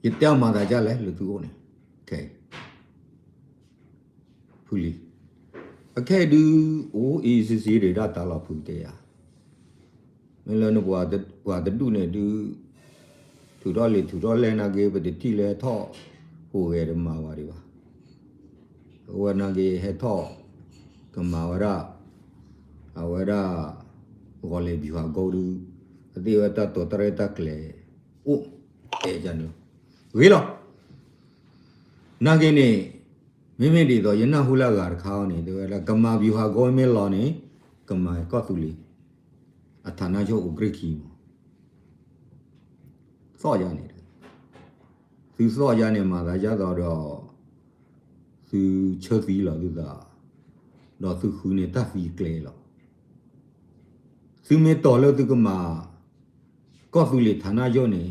一掉嘛，大家来，录住我呢。OK， 普利，OK， ดูโอ้อีซีเรด้าตาลาพูดเดียไม่แล้วนึกว่าดูเนี่ยดูถูดอเลยนะเก็บไปที่เลยท่อหัวเรือมาวารีวะวันนั้นเก็บให้ท่อก็มาวาระเอาวาระก็เลยบิวก็ดูที่ว่าตัวตระตักเลยโอ้เอจันอยู่ဝေးတော့နာကင်းနေမိမိတွေတော့ယနာဟုလာကခေါင်းနေတယ်ကမာဗျူဟာကောမဲလောနေကမာကောတူလီအထာနာချုပ်ဂရိခီစော့ရနေတယ်သူစော့ရနေမှာသာရတော့သူချက်သီးလာသူသာတော့သူခုနေတတ်ပြီးကလေးလောသူမေတော်လို့သူကမာကောတူလီဌာနချုပ်နေ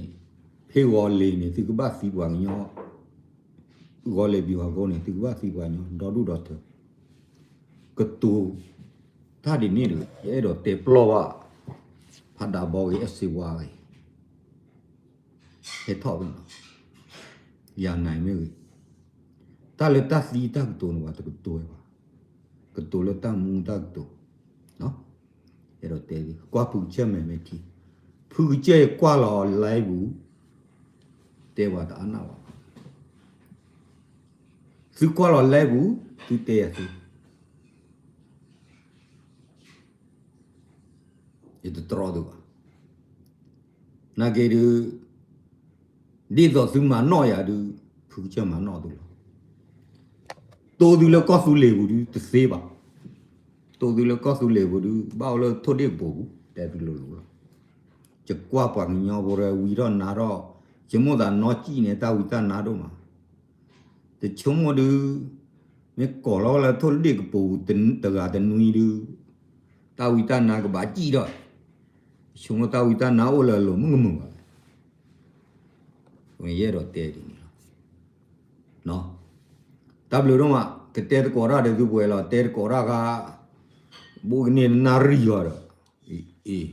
ဖေဝလီနေသူကဘာစီပွားညောဝလေဘီဝါကောနေသူကဘာစီပွားညောဒေါ်ဒူဒေါ်တကတူတာဒီနေရရဲတော့တေပလောဝဖတ်တာဘောကြီးအစီဝါပဲဟေထောက်ဘူးရနိုင်မေတာလက်တစီတက်တူနဝတကတူပါကတူလက်တမူတက်တူနော်ရဲတော့တေကွာပူချက်မယ်မေတီဖူကျဲကွာလောလိုက်ဘူးတေဝတာအနာဝသူကွာလောလဲဘူးသူတေရသူဒီတော်တော့နာကေဒီဒီတော့သူမနော်ရတူဖူချက်မနော်တူတိုးသူလကောဆူလေဘူးသူသေးပါတိုးသူလကောဆူလေဘူးသူဘာလို့ထိုးတဲ့ဘူးတဲ့သူလို့ကျကွာပွားညောဘောရဝီတော့နာတော့ကျမို့သာနော်ကြည့်နေတာဝိတနာတော့မှာတချုံမဒူမေကောလောလာထိုလိကပူတင်တကတဲ့နွီဒူတာဝိတနာကဘာကြည့်တော့ချုံမတာဝိတနာအိုလာလို့မငမပါဝင်ရတော့တဲတယ်နော်တပ်လို့တော့ကတဲကောရတဲ့သူပွဲလာတဲကောရကဘူကနေနာရီရတော့အေး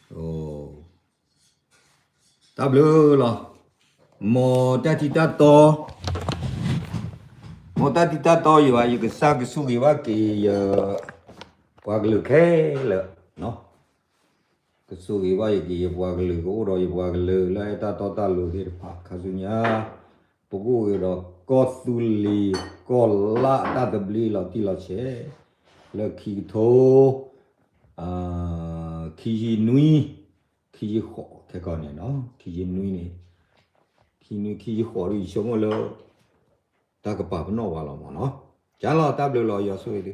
โอ้ตับเลยล่ะหมอตาติตาโตอยู่ว่าอยู่ก็ซักสู้ว่ากี่ว่ากลือแค่เลยเนาะก็สู้ว่าอยู่กี่ว่ากลือก็รออยู่ว่ากลือแล้วตาโตตาลูที่พักข้าสุญญาปกูก็ก็สุลีก็ละตาตบลีเราที่เราเชแล้วขี้โถขี้นุยขี้ขอแค่ก่อนเนี่ยเนาะขี้นุยนี่ขี้ขอที่ชมว่าเลยตากระป๋าเป็นนอกว่าเราเนาะจ้าเราตับเลยเราอย่าสวยดิ